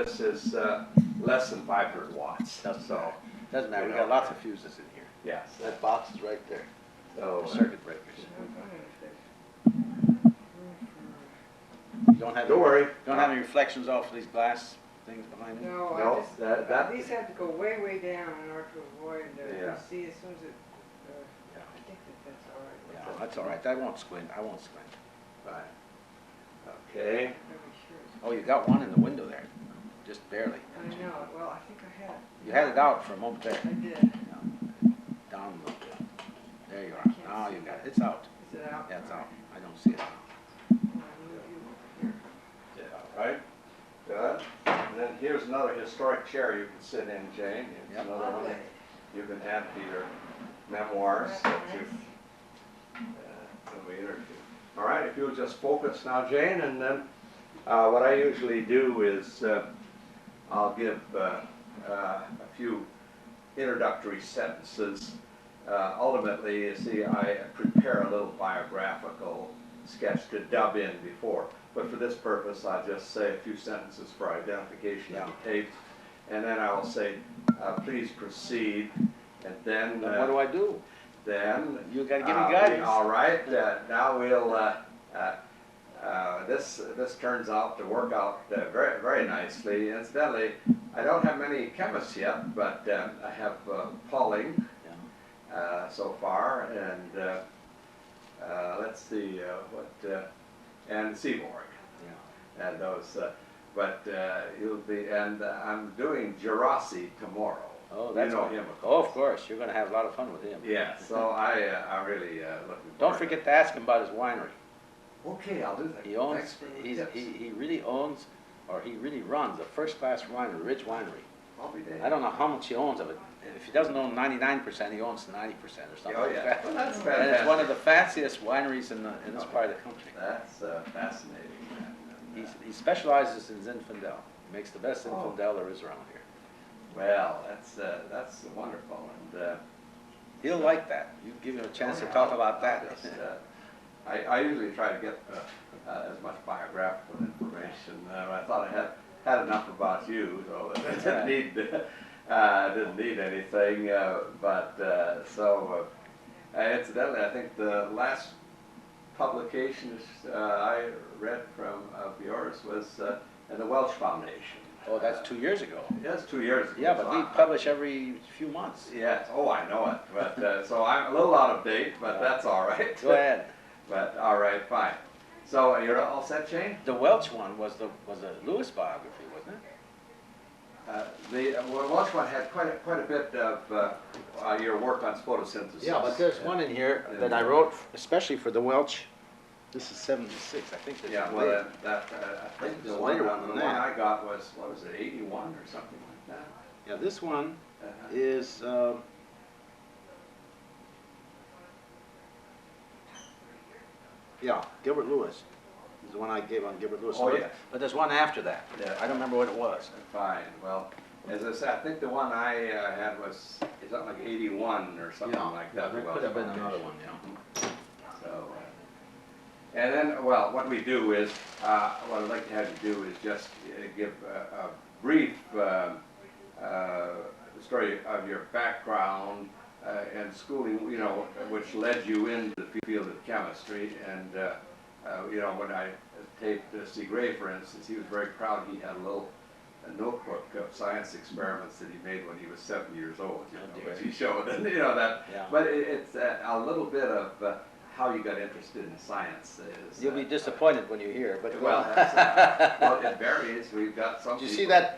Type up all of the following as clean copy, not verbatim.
this is less than 500 watts. So doesn't matter. You We know. got lots of fuses in here. Yes. That box is right there. So The circuit breakers. You don't have Don't worry. Don't have any reflections off of these glass things behind it. No, No, I just, that- these have to go way, way down in order to avoid, Yeah. you see, as soon as it, Yeah. I think that's all right. Yeah, that's all right. I won't squint. I won't squint. Fine. Okay. I'm pretty sure it's- Oh, you got one in the window there, just barely. I know, well, I think I had. You had it out for a moment there. I did. Down a little bit. There you I are. can't Now see you got that. it. It's out. Is it out? Yeah, it's out. I don't see it now. Yeah, right. Good. And then here's another historic chair you can sit in, Jane. It's Yep. another one Lovely. you can add to your memoirs that you've read or two. All right, if you'll just focus now, Jane, and then what I usually do is I'll give a few introductory sentences. Ultimately, you see, I prepare a little biographical sketch to dub in before. But for this purpose, I just say a few sentences for identification of the tape. And then I will say, please proceed. And then... What do I do? Then... You gotta give me guidance. All right, now we'll... this turns out to work out very, very nicely. Incidentally, I don't have many chemists yet, but I have Pauling so far, and let's see and Seaborg, and those. But you'll be, and I'm doing Gerasi tomorrow. Oh, that's you know good. him. Oh, of course. You're going to have a lot of fun with him. Yeah. So I'm really looking. Don't forward forget to ask him about his winery. Okay, I'll do that. He owns. Thanks for the tips. He really owns, or he really runs a first-class winery, Ridge Winery. I'll be there. I don't know how much he owns of it. If he doesn't own 99%, he owns 90% or something. Oh like yeah, that. well, that's And fantastic. it's one of the fanciest wineries in this part of the country. That's fascinating. He specializes in Zinfandel. He makes the best Oh. Zinfandel there is around here. Well, that's wonderful, and He'll like that. You give him a chance oh, to yeah, talk I'll- about I'll that. just, I usually try to get as much biographical information. I thought I had enough about you, so I didn't need anything. Incidentally, I think the last publication I read of yours was in the Welch Foundation. Oh, that's 2 years ago. Yes, 2 years ago. Yeah, but we publish every few months. Yes, oh, I know it, but, so I'm a little out of date, but that's all right. Go ahead. But, all right, fine. So, you're all set, Shane? The Welch one was a Lewis biography, wasn't it? The Welch one had quite a bit of your work on photosynthesis. Yeah, but there's one in here that I wrote especially for the Welch. This is 76, I think. This Yeah, is well, later. I think It's the a one, later one than that. I got was, what was it, 81 or something like that? Yeah, this one Uh-huh. is yeah, Gilbert Lewis. This is the one I gave on Gilbert Lewis. Oh, yeah. But there's one after that. Yeah. I don't remember what it was. Fine, well, as I said, I think the one I had was, something like 81 or something like that. There could have been another one, yeah. So, and then, well, what we do is, what I'd like to have you do is just give a brief story of your background and schooling, you know, which led you into the field of chemistry. And, you know, when I taped C. Gray, for instance, he was very proud he had a notebook of science experiments that he made when he was 7 years old, you know, which he showed, and you know that. Yeah. But it's a little bit of how you got interested in science. You'll be disappointed when you hear, but Well, that's, well, it varies. We've got some. Did you see people-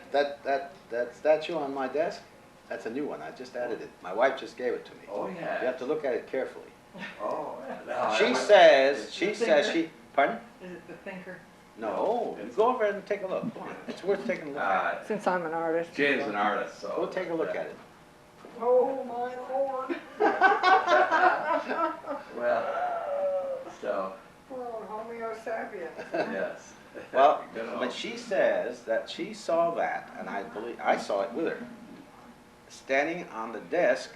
that statue on my desk? That's a new one. I just added it. My wife just gave it to me. Oh yeah. You have to look at it carefully. Oh. no, She I- says, pardon? Is it the thinker? No, go over and take a look. Come on. It's worth taking a look at. Since I'm an artist. Jane's an artist, so. Go take a look at it. Oh, my Lord. Well, so, Oh, Homo sapiens. yes. Well, Good but hope. she says that she saw that, and I believe I saw it with her, standing on the desk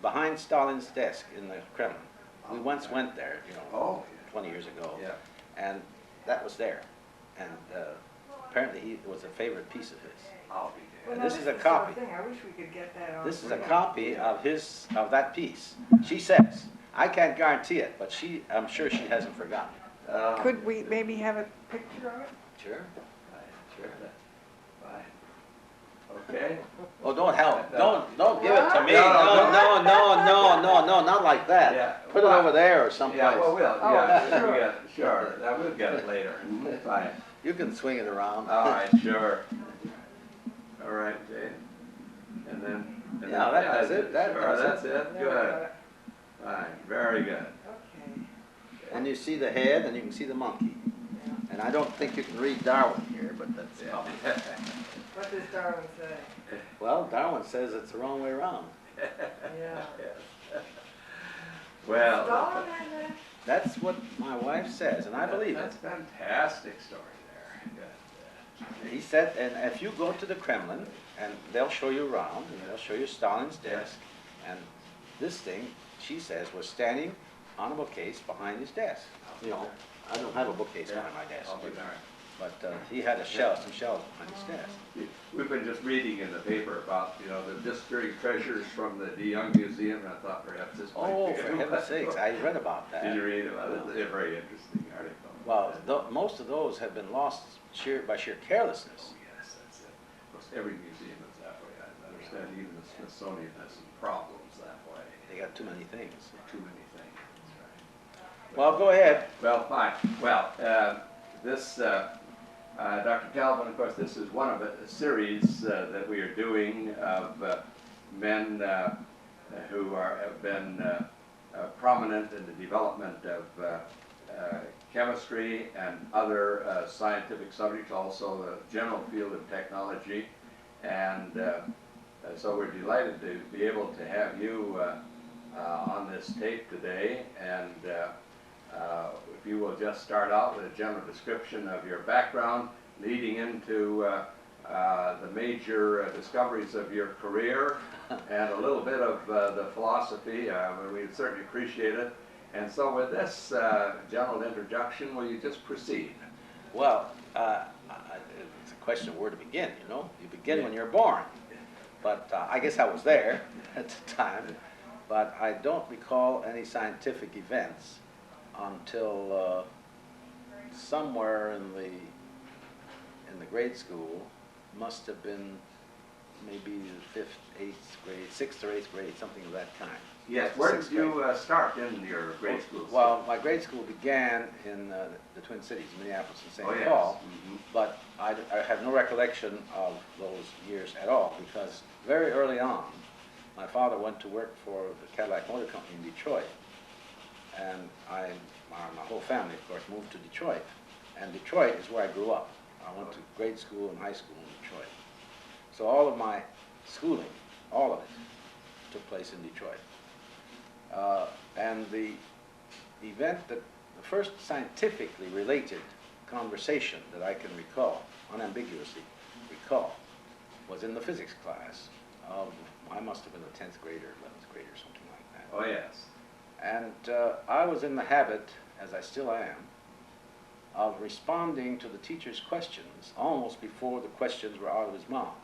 behind Stalin's desk in the Kremlin. We once went there, you know, Oh, 20 years ago, yeah. and that was there. And apparently it was a favorite piece of his. I'll be Well, damned. now, This is a the sort of copy. thing, I wish we could get that on. This is a video. copy of that piece. She says, I can't guarantee it, but I'm sure she hasn't forgotten. Could we maybe have a picture of it? Sure. Sure. Fine. Okay. Oh, don't help. Don't give it to me. No, No, not like that. Yeah. Put it over there or someplace. Yeah, well, Oh, yeah, sure. sure. We'll get it later. Fine. You can swing it around. All right, sure. All right, Jane. And then. Yeah, that's it. Sure, That's that's it. it. Yeah, Good. Fine. Very good. Okay. And you see the head and you can see the monkey. Yeah. And I don't think you can read Darwin here, but that's Yeah. What does Darwin say? Well, Darwin says it's the wrong way around. Yeah. Well. Stalin had that? That's what my wife says, and I believe it. That's a fantastic story there. Good. He said, and if you go to the Kremlin, and they'll show you around, and they'll show you Stalin's desk, and this thing, she says, was standing on a bookcase behind his desk. You know, I don't have a bookcase behind my desk, I'll be darned. but he had some shelves behind his desk. We've been just reading in the paper about, the disappearing treasures from the De Young Museum, and I thought perhaps this might Oh, be. for heaven's sakes, I read about that. Did you read about it? It's a very interesting article. Well, most of those have been lost by sheer carelessness. Oh, yes, that's it. Of course, every museum is that way. I understand even the Smithsonian has some problems that way. They got too many things. Too many things, that's right. Well, go ahead. Well, fine. Well, this, Dr. Calvin, of course, this is one of a series that we are doing of men who have been prominent in the development of chemistry and other scientific subjects, also the general field of technology. And so we're delighted to be able to have you on this tape today. And if you will just start out with a general description of your background leading into the major discoveries of your career and a little bit of the philosophy, we'd certainly appreciate it. And so with this general introduction, will you just proceed? Well, it's a question of where to begin, you know? You begin when you're born. But I guess I was there at the time. But I don't recall any scientific events until somewhere in the grade school, must have been maybe the 5th, 8th grade, 6th or 8th grade, something of that kind. Yes, where did you start in your grade school? Well, my grade school began in the Twin Cities, Minneapolis and St. Oh, yes. Paul, Mhm. but I have no recollection of those years at all, because very early on, my father went to work for the Catalytic Motor Company in Detroit, and my whole family, of course, moved to Detroit, and Detroit is where I grew up. I went to grade school and high school in Detroit. So all of my schooling, all of it, took place in Detroit. And the event the first scientifically related conversation that I can recall, unambiguously recall, was in the physics class of, I must have been a 10th grade or 11th grade or something like that. Oh, yes. And I was in the habit, as I still am, of responding to the teacher's questions almost before the questions were out of his mouth.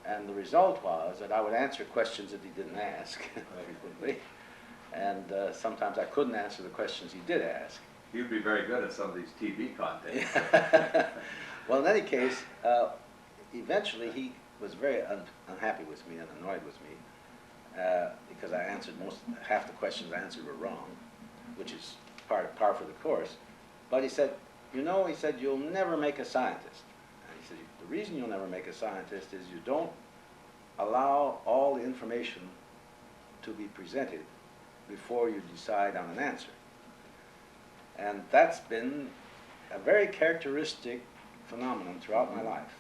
And the result was that I would answer questions that he didn't ask frequently, and sometimes I couldn't answer the questions he did ask. You'd be very good at some of these TV content. Well, in any case, eventually he was very unhappy with me and annoyed with me because I answered half the questions I answered were wrong, which is par for the course. But he said, you know, he said, you'll never make a scientist. And he said, the reason you'll never make a scientist is you don't allow all the information to be presented before you decide on an answer. And that's been a very characteristic phenomenon throughout my life.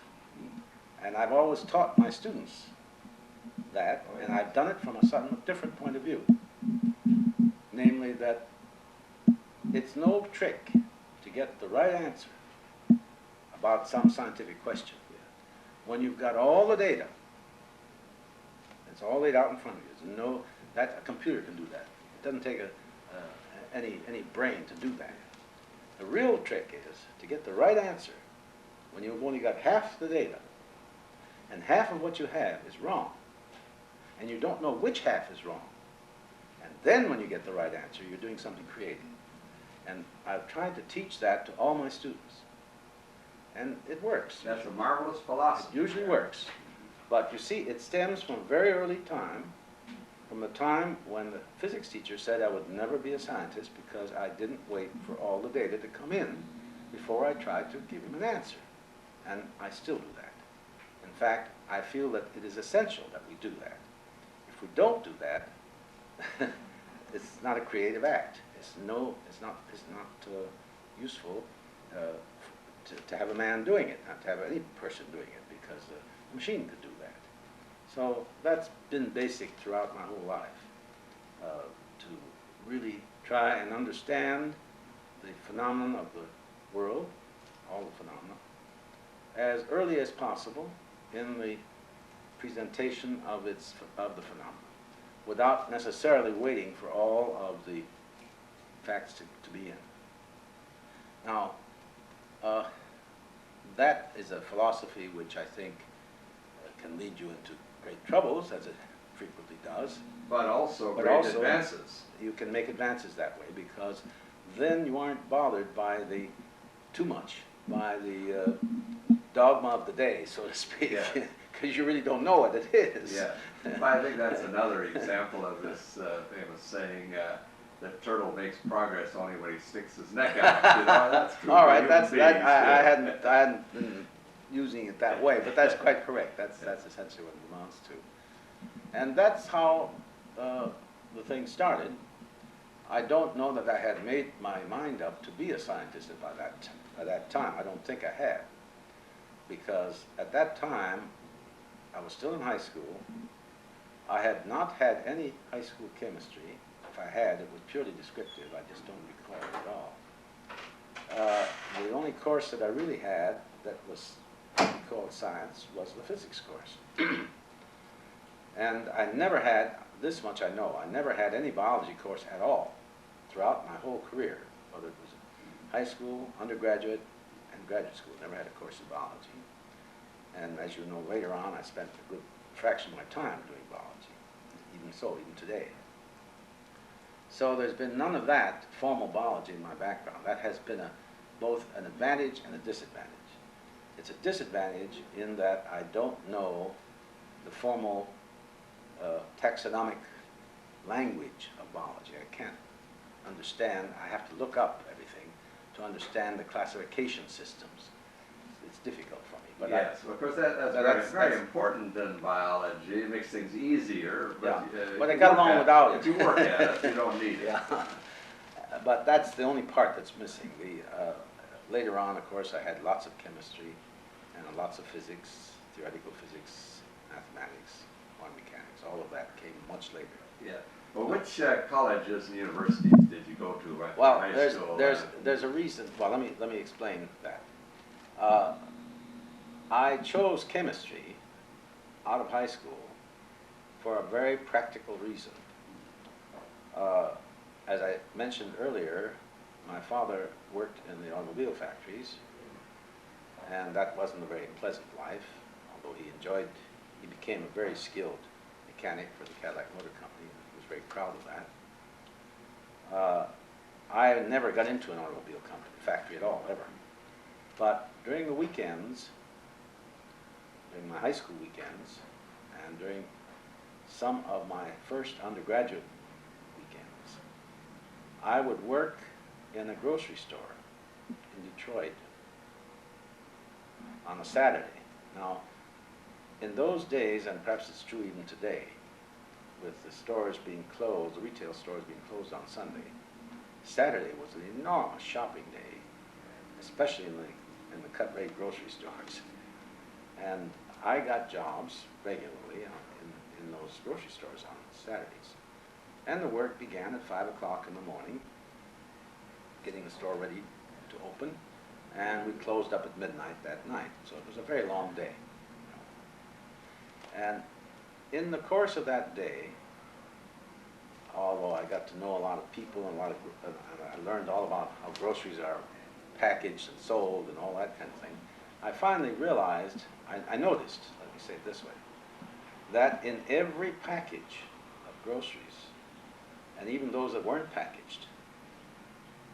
And I've always taught my students that, and I've done it from a somewhat different point of view. Namely that it's no trick to get the right answer about some scientific question. When you've got all the data, it's all laid out in front of you. There's no, that a computer can do that. It doesn't take any brain to do that. The real trick is to get the right answer when you've only got half the data, and half of what you have is wrong, and you don't know which half is wrong, and then when you get the right answer, you're doing something creative. And I've tried to teach that to all my students, and it works. That's a marvelous It philosophy. usually works. But you see, it stems from a very early time, from the time when the physics teacher said I would never be a scientist because I didn't wait for all the data to come in before I tried to give him an answer. And I still do that. In fact, I feel that it is essential that we do that. If we don't do that, it's not a creative act. It's not useful to have a man doing it, not to have any person doing it, because a machine could do that. So that's been basic throughout my whole life, to really try and understand the phenomenon of the world, all the phenomena, as early as possible in the presentation of the phenomena, without necessarily waiting for all of the facts to be in. Now, that is a philosophy which I think can lead you into great troubles, as it frequently does. But also But great also, advances. you can make advances that way, because then you aren't bothered by too much by the dogma of the day, so to speak, Yeah. because you really don't know what it is. Yeah, well, I think that's another example of this famous saying, the turtle makes progress only when he sticks his neck out. You know, that's true. All for right, human I beings, too. hadn't been using it that way, but that's quite correct. That's essentially what it amounts to. And that's how the thing started. I don't know that I had made my mind up to be a scientist by that time. I don't think I had, because at that time, I was still in high school. I had not had any high school chemistry. If I had, it was purely descriptive. I just don't recall it at all. The only course that I really had that was called science was the physics course. And I never had, this much I know, I never had any biology course at all throughout my whole career, whether it was high school, undergraduate, and graduate school. Never had a course in biology. And as you know, later on, I spent a good fraction of my time doing biology, even so, even today. So there's been none of that formal biology in my background. That has been both an advantage and a disadvantage. It's a disadvantage in that I don't know the formal taxonomic language of biology. I can't understand, I have to look up everything to understand the classification systems. It's difficult for me. But yes, of course that's very important in biology. It makes things easier. But, yeah. But I got along without it. If you work at it, you don't need it. Yeah. But that's the only part that's missing. Later on, of course, I had lots of chemistry and lots of physics, theoretical physics, mathematics, quantum mechanics. All of that came much later. Yeah. Well, which colleges and universities did you go to after Well, high school? there's a reason. Well, let me explain that. I chose chemistry out of high school for a very practical reason. As I mentioned earlier, my father worked in the automobile factories, and that wasn't a very pleasant life, although he became a very skilled mechanic for the Catalytic Motor Company. He was very proud of that. I never got into an automobile factory at all, ever. But during the weekends, during my high school weekends, and during some of my first undergraduate weekends, I would work in a grocery store in Detroit on a Saturday. Now, in those days, and perhaps it's true even today, with the stores being closed, the retail stores being closed on Sunday, Saturday was an enormous shopping day, especially in the cut-rate grocery stores. And I got jobs regularly in those grocery stores on Saturdays. And the work began at 5 o'clock in the morning, getting the store ready to open, and we closed up at midnight that night. So it was a very long day. And in the course of that day, although I got to know a lot of people and I learned all about how groceries are packaged and sold and all that kind of thing, I finally realized, I noticed, let me say it this way, that in every package of groceries, and even those that weren't packaged,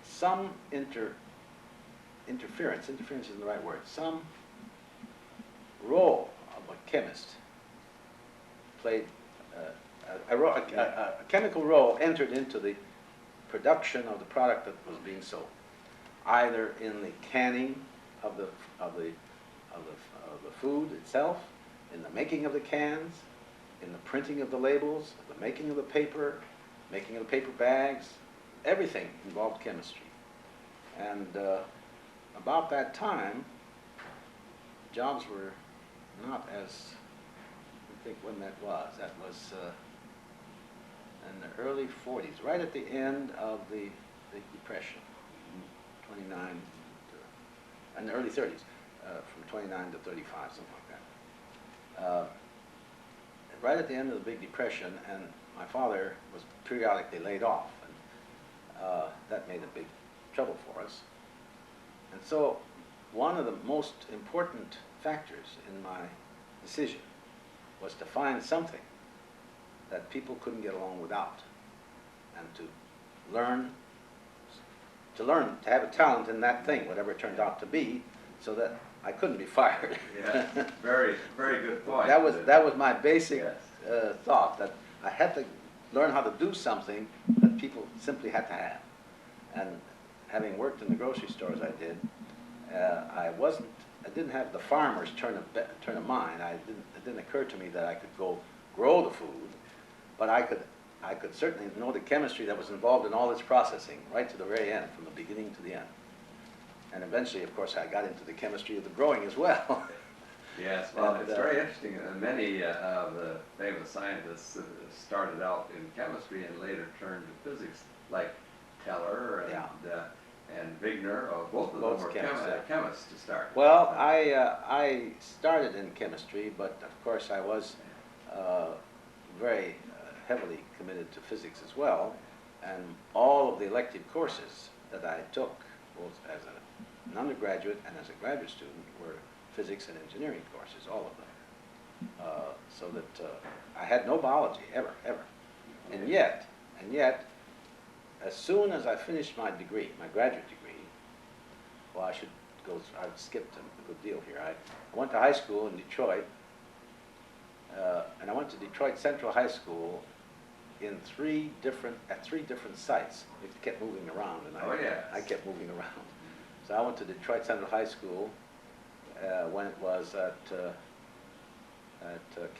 some interference isn't the right word, some role of a chemist played, a chemical role entered into the production of the product that was being sold, either in the canning of the food itself, in the making of the cans, in the printing of the labels, the making of the paper, making of the paper bags. Everything involved chemistry. And about that time, jobs were not as, I think when that was. That was in the early 40s, right at the end of the Depression, 29, and the early 30s, from 29 to 35, something like that. Right at the end of the Big Depression, and my father was periodically laid off, and that made a big trouble for us. And so one of the most important factors in my decision was to find something that people couldn't get along without, and to have a talent in that thing, whatever it turned out to be, so that I couldn't be fired. Yeah, very, very good point. That was my basic thought, that I had to learn how to do something that people simply had to have. And having worked in the grocery stores I did, I didn't have the farmer's turn of mind. It didn't occur to me that I could go grow the food, but I could certainly know the chemistry that was involved in all its processing, right to the very end, from the beginning to the end. And eventually, of course, I got into the chemistry of the growing as well. Yes, well, it's very interesting. Many of the famous scientists started out in chemistry and later turned to physics, like Teller and Wigner. Both of them were chemists to start. Well, I started in chemistry, but of course I was very heavily committed to physics as well, and all of the elective courses that I took, both as an undergraduate and as a graduate student, were physics and engineering courses, all of them. So that I had no biology, ever. And yet, as soon as I finished my degree, my graduate degree, well, I've skipped a good deal here. I went to high school in Detroit, and I went to Detroit Central High School at three different sites. It kept moving around, and I kept moving around. So I went to Detroit Central High School when it was at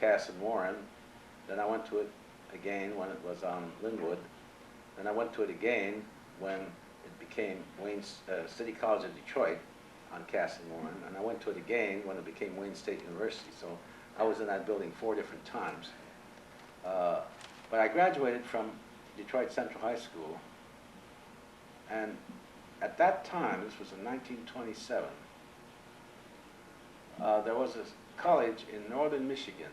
Cass and Warren. Then I went to it again when it was on Linwood. Then I went to it again when it became City College of Detroit on Cass and Warren. And I went to it again when it became Wayne State University. So I was in that building 4 different times. But I graduated from Detroit Central High School, and at that time, this was in 1927, there was a college in northern Michigan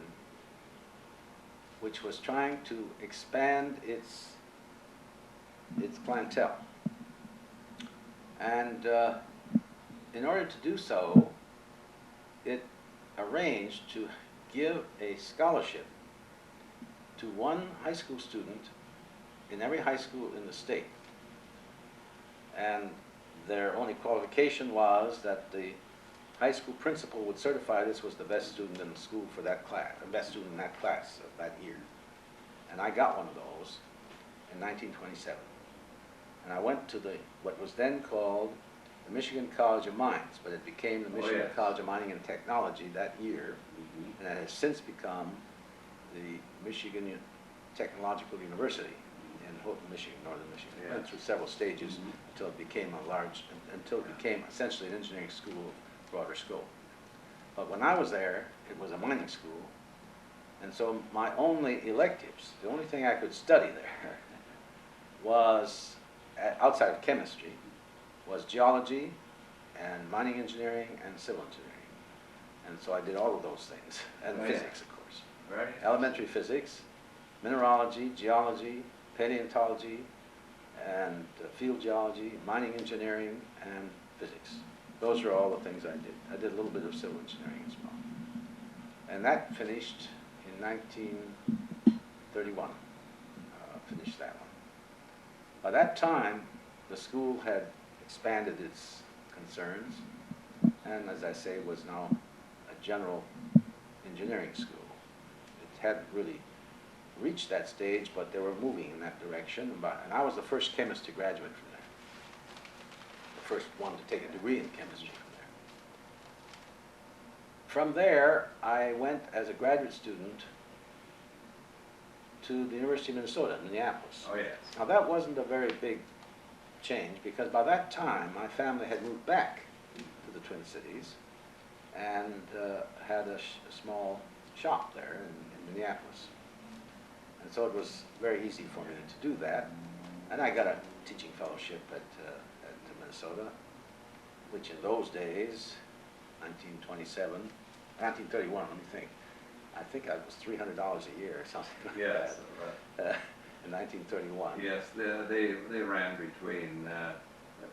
which was trying to expand its clientele. And in order to do so, it arranged to give a scholarship to one high school student in every high school in the state. And their only qualification was that the high school principal would certify this was the best student in the school for that class, the best student in that class of that year. And I got one of those in 1927. And I went to what was then called the Michigan College of Mines, but it became the Michigan College of Mining and Technology that year, and it has since become the Michigan Technological University in Houghton, Michigan, northern Michigan. It went through several stages until it became essentially an engineering school of broader scope. But when I was there, it was a mining school, and so my only electives, the only thing I could study there was, outside of chemistry, was geology and mining engineering and civil engineering. And so I did all of those things, and physics, of course. Right. Elementary physics, mineralogy, geology, paleontology, and field geology, mining engineering, and physics. those are all the things I did. I did a little bit of civil engineering as well. And that finished in 1931. Finished that one. By that time, the school had expanded its concerns, and as I say, was now a general engineering school. It hadn't really reached that stage, but they were moving in that direction, and I was the first chemist to graduate from there. The first one to take a degree in chemistry from there. From there, I went as a graduate student to the University of Minnesota, Minneapolis. Oh, yes. Now that wasn't a very big change, because by that time my family had moved back to the Twin Cities and had a small shop there in Minneapolis. And so it was very easy for me to do that. And I got a teaching fellowship at Minnesota, which in those days, 1931, let me think. I think it was $300 a year or something like Yes. that. In 1931. Yes, they ran between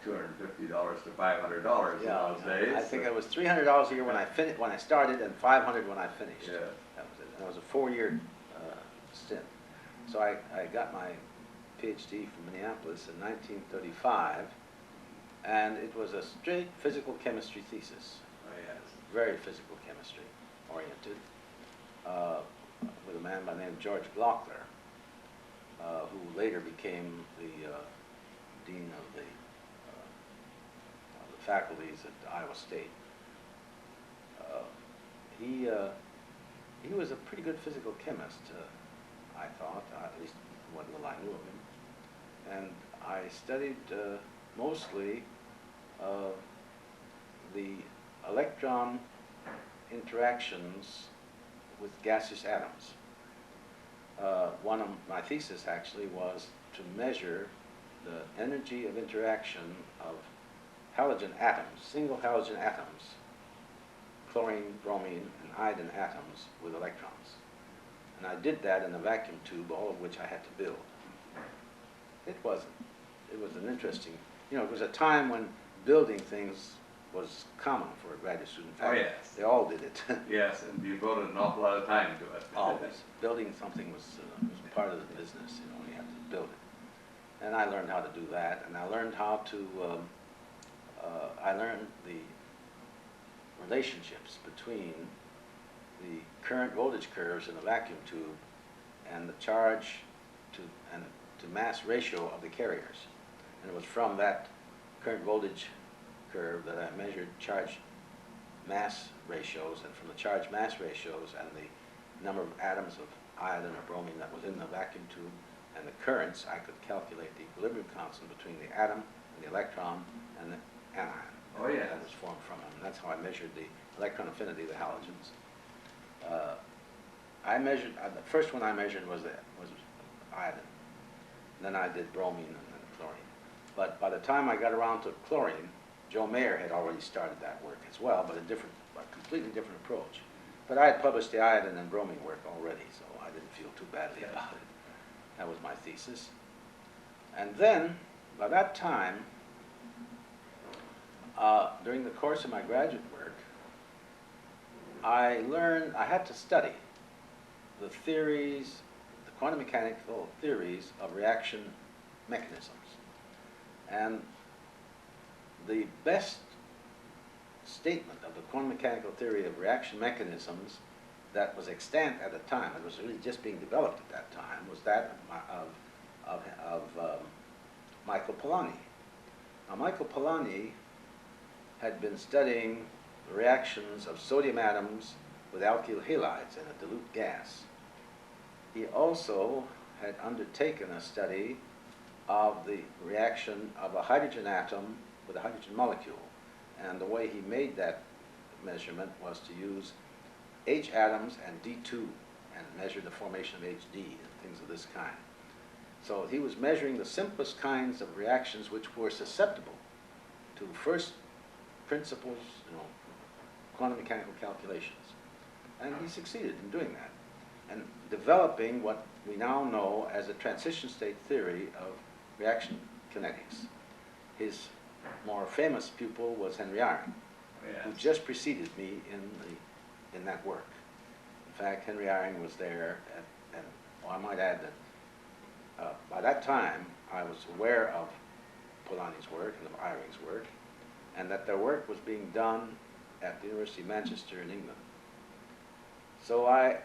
$250 to $500 in those days. I think it was $300 a year when I started, and $500 when I finished. Yeah. That was it. And it was a 4-year stint. So I got my PhD from Minneapolis in 1935, and it was a straight physical chemistry thesis. Oh, yes. Very physical chemistry oriented, with a man by the name of George Blockler, who later became the dean of the faculties at Iowa State. He was a pretty good physical chemist, I thought, at least what little I knew of him. And I studied mostly the electron interactions with gaseous atoms. One of my thesis actually was to measure the energy of interaction of halogen atoms, single halogen atoms, chlorine, bromine, and iodine atoms with electrons. And I did that in a vacuum tube, all of which I had to build. It was an interesting, it was a time when building things was common for a graduate student. In fact, Oh, yes. They all did it. Yes, and you devoted an awful lot of time to it. Always. Building something was part of the business, you had to build it. And I learned how to do that, and I learned how to, I learned the relationships between the current voltage curves in a vacuum tube and the charge to mass ratio of the carriers. And it was from that current voltage curve that I measured charge mass ratios, and from the charge mass ratios and the number of atoms of iodine or bromine that was in the vacuum tube and the currents, I could calculate the equilibrium constant between the atom and the electron and the anion. Oh, yes. That was formed from them. And that's how I measured the electron affinity of the halogens. The first one I measured was iodine. Then I did bromine and then chlorine. But by the time I got around to chlorine, Joe Mayer had already started that work as well, but a completely different approach. But I had published the iodine and bromine work already, so I didn't feel too badly about it. That was my thesis. And then, by that time, during the course of my graduate work, I had to study the theories, the quantum mechanical theories of reaction mechanisms. And the best statement of the quantum mechanical theory of reaction mechanisms that was extant at the time, it was really just being developed at that time, was that of Michael Polanyi. Now, Michael Polanyi had been studying the reactions of sodium atoms with alkyl halides in a dilute gas. He also had undertaken a study of the reaction of a hydrogen atom with a hydrogen molecule. And the way he made that measurement was to use H atoms and D2 and measure the formation of HD and things of this kind. So he was measuring the simplest kinds of reactions which were susceptible to first principles, quantum mechanical calculations. And he succeeded in doing that and developing what we now know as a transition state theory of reaction kinetics. His more famous pupil was Henry Eyring, who just preceded me in that work. In fact, Henry Eyring was there, and well, I might add that by that time I was aware of Polanyi's work and of Eyring's work, and that their work was being done at the University of Manchester in England. So I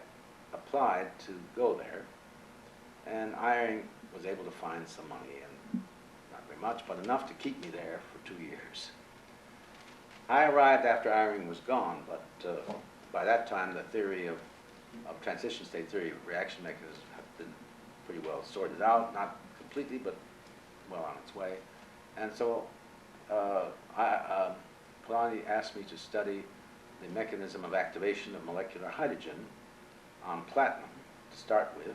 applied to go there, and Eyring was able to find some money, and not very much, but enough to keep me there for 2 years. I arrived after Eyring was gone, but by that time the theory of transition state theory of reaction mechanisms had been pretty well sorted out, not completely, but well on its way. And so Polanyi asked me to study the mechanism of activation of molecular hydrogen on platinum, to start with,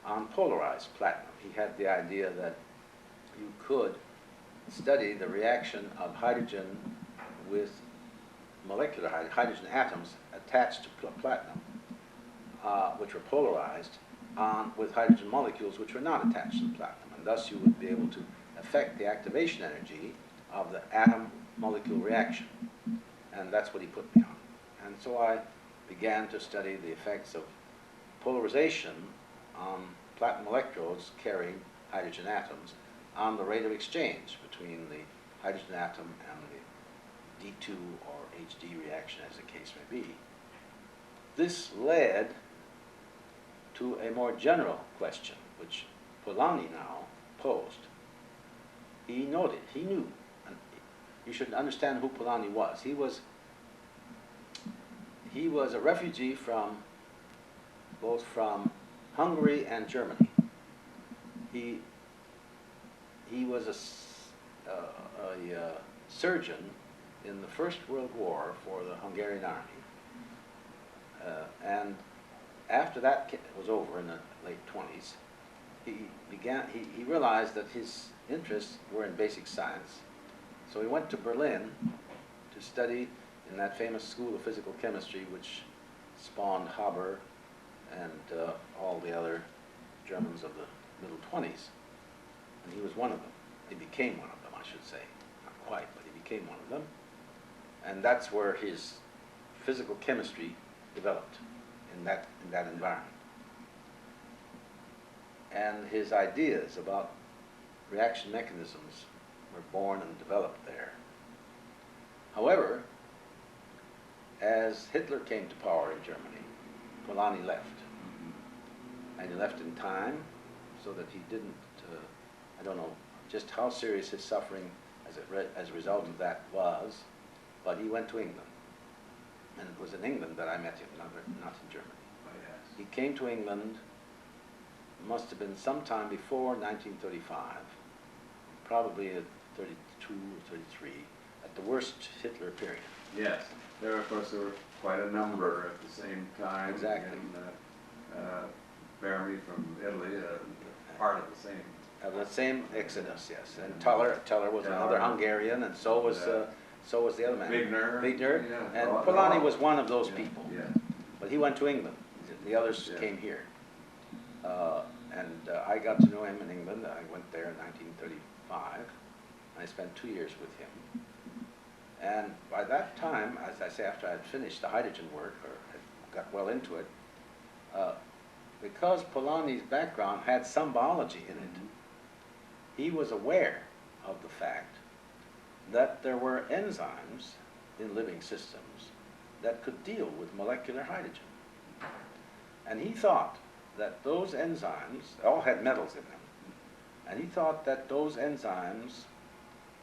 on polarized platinum. He had the idea that you could study the reaction of hydrogen with molecular hydrogen atoms attached to platinum, which were polarized, with hydrogen molecules which were not attached to the platinum. And thus you would be able to affect the activation energy of the atom-molecule reaction. And that's what he put me on. And so I began to study the effects of polarization on platinum electrodes carrying hydrogen atoms on the rate of exchange between the hydrogen atom and the D2 or HD reaction, as the case may be. This led to a more general question, which Polanyi now posed. He noted, he knew, and you should understand who Polanyi was. He was a refugee from both from Hungary and Germany. He was a surgeon in the First World War for the Hungarian army. And after that was over in the late 20s, he realized that his interests were in basic science. So he went to Berlin to study in that famous school of physical chemistry which spawned Haber and all the other Germans of the middle 20s. And he was one of them. He became one of them, I should say. Not quite, but he became one of them. And that's where his physical chemistry developed, in that environment. And his ideas about reaction mechanisms were born and developed there. However, as Hitler came to power in Germany, Polanyi left. And he left in time so that he didn't, I don't know just how serious his suffering as a result of that was, but he went to England. And it was in England that I met him, not in Germany. Oh, yes. He came to England, must have been sometime before 1935, probably at 32 or 33, at the worst Hitler period. Yes. Of course, there were quite a number at the same time. Exactly. And Berkeley from Italy, part of the same. Exodus, yes. And Teller was another Hungarian, and so was the other man. Wigner. Yeah. And Polanyi was one of those people. Yeah. But he went to England. The others came here. And I got to know him in England. I went there in 1935. I spent 2 years with him. And by that time, as I say, after I had finished the hydrogen work, or had got well into it, because Polanyi's background had some biology in it, he was aware of the fact that there were enzymes in living systems that could deal with molecular hydrogen. And he thought that those enzymes all had metals in them, and he thought that those enzymes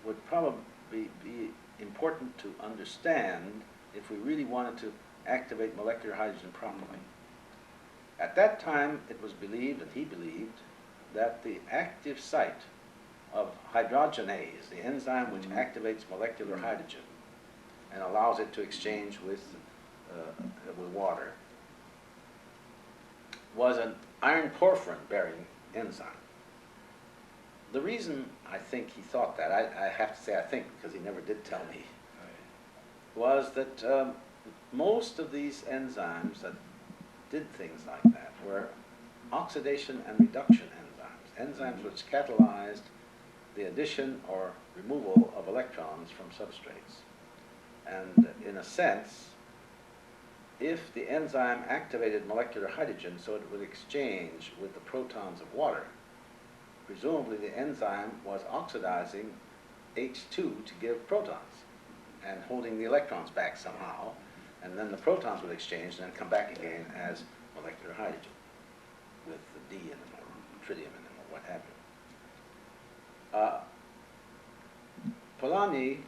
would probably be important to understand if we really wanted to activate molecular hydrogen properly. At that time, it was believed, and he believed, that the active site of hydrogenase, the enzyme which activates molecular hydrogen and allows it to exchange with water, was an iron porphyrin-bearing enzyme. The reason I think he thought that, I have to say I think because he never did tell me, was that most of these enzymes that did things like that were oxidation and reduction enzymes which catalyzed the addition or removal of electrons from substrates. And in a sense, if the enzyme activated molecular hydrogen so it would exchange with the protons of water, presumably the enzyme was oxidizing H2 to give protons and holding the electrons back somehow, and then the protons would exchange and then come back again as molecular hydrogen with the D in them, or tritium in them, or what have you. Polanyi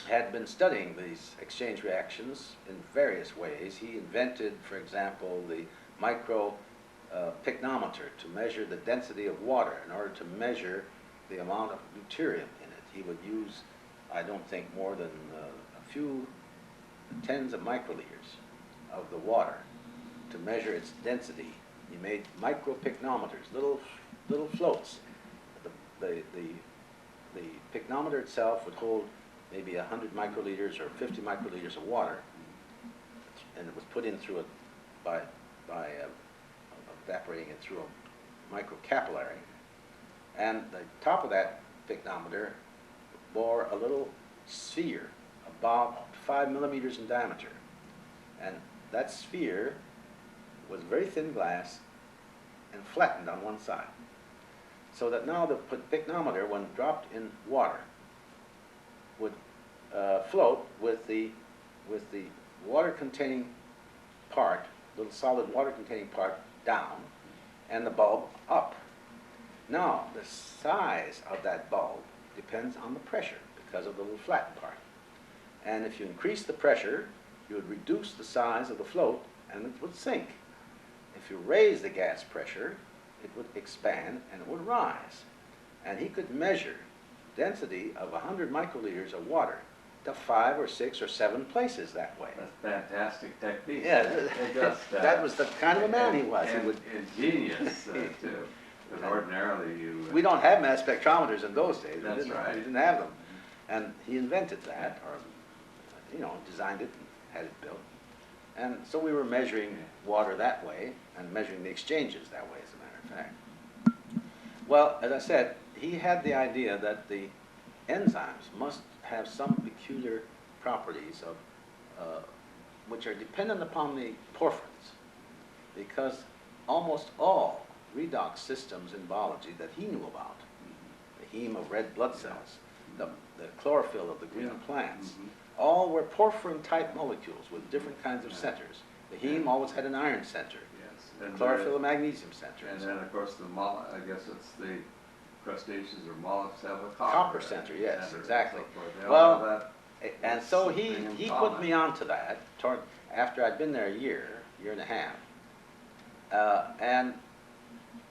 had been studying these exchange reactions in various ways. He invented, for example, the micro pycnometer to measure the density of water in order to measure the amount of deuterium in it. He would use, I don't think, more than a few tens of microliters of the water to measure its density. He made micro pycnometers, little floats. The pycnometer itself would hold maybe 100 microliters or 50 microliters of water, and it was put in through by evaporating it through a microcapillary. And the top of that pycnometer bore a little sphere about 5 millimeters in diameter. And that sphere was very thin glass and flattened on one side. So that now the pycnometer, when dropped in water, would float with the water-containing part, little solid water-containing part, down, and the bulb up. Now, the size of that bulb depends on the pressure because of the little flattened part. And if you increase the pressure, you would reduce the size of the float, and it would sink. If you raise the gas pressure, it would expand and it would rise. And he could measure density of 100 microliters of water to 5 or 6 or 7 places that way. That's fantastic technique. Yeah, It just, that was the kind of a man he was. And ingenious, too. Because ordinarily you... We don't have mass spectrometers in those days. That's right. We didn't have them. And he invented that, or, designed it and had it built. And so we were measuring water that way and measuring the exchanges that way, as a matter of fact. Well, as I said, he had the idea that the enzymes must have some peculiar properties of, which are dependent upon the porphyrins, because almost all redox systems in biology that he knew about, the heme of red blood cells, the chlorophyll of the green plants, all were porphyrin-type molecules with different kinds of centers. The heme always had an iron center, the chlorophyll a magnesium center. And then, of course, I guess it's the crustaceans or mollusks have a copper center, yes, center exactly. So well, and so thing in he common. put me onto that after I'd been there a year and a half. And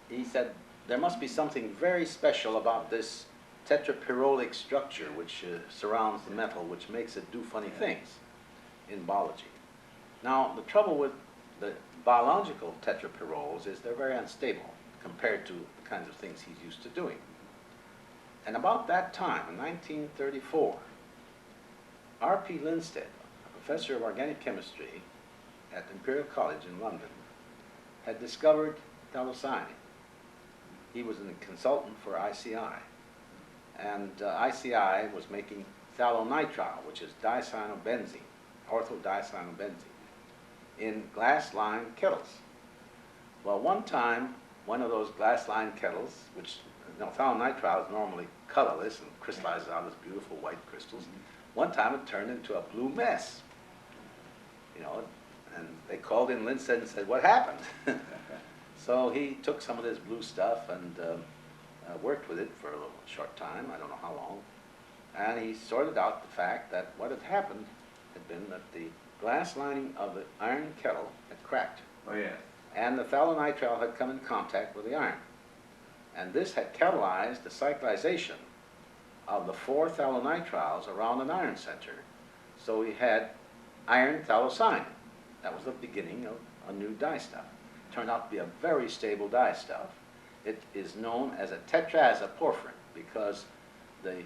he said, there must be something very special about this tetrapyrrolic structure which surrounds the metal, which makes it do funny things in biology. Now, the trouble with the biological tetrapyrroles is they're very unstable compared to the kinds of things he's used to doing. And about that time, in 1934, R.P. Lindstedt, a professor of organic chemistry at Imperial College in London, had discovered phthalocyanine. He was a consultant for ICI. And ICI was making phthalonitrile, which is dicyanobenzene, orthodicyanobenzene, in glass-lined kettles. Well, one time, one of those glass-lined kettles, which phthalonitrile is normally colorless and crystallizes out as beautiful white crystals, one time it turned into a blue mess. And they called in Lindstedt and said, what happened? So he took some of this blue stuff and worked with it for a little short time, I don't know how long, and he sorted out the fact that what had happened had been that the glass lining of the iron kettle had cracked. Oh, yeah. And the phthalonitrile had come in contact with the iron. And this had catalyzed the cyclization of the 4 phthalonitriles around an iron center. So we had iron phthalocyanine. That was the beginning of a new dye stuff. Turned out to be a very stable dye stuff. It is known as a tetrazoporphyrin because the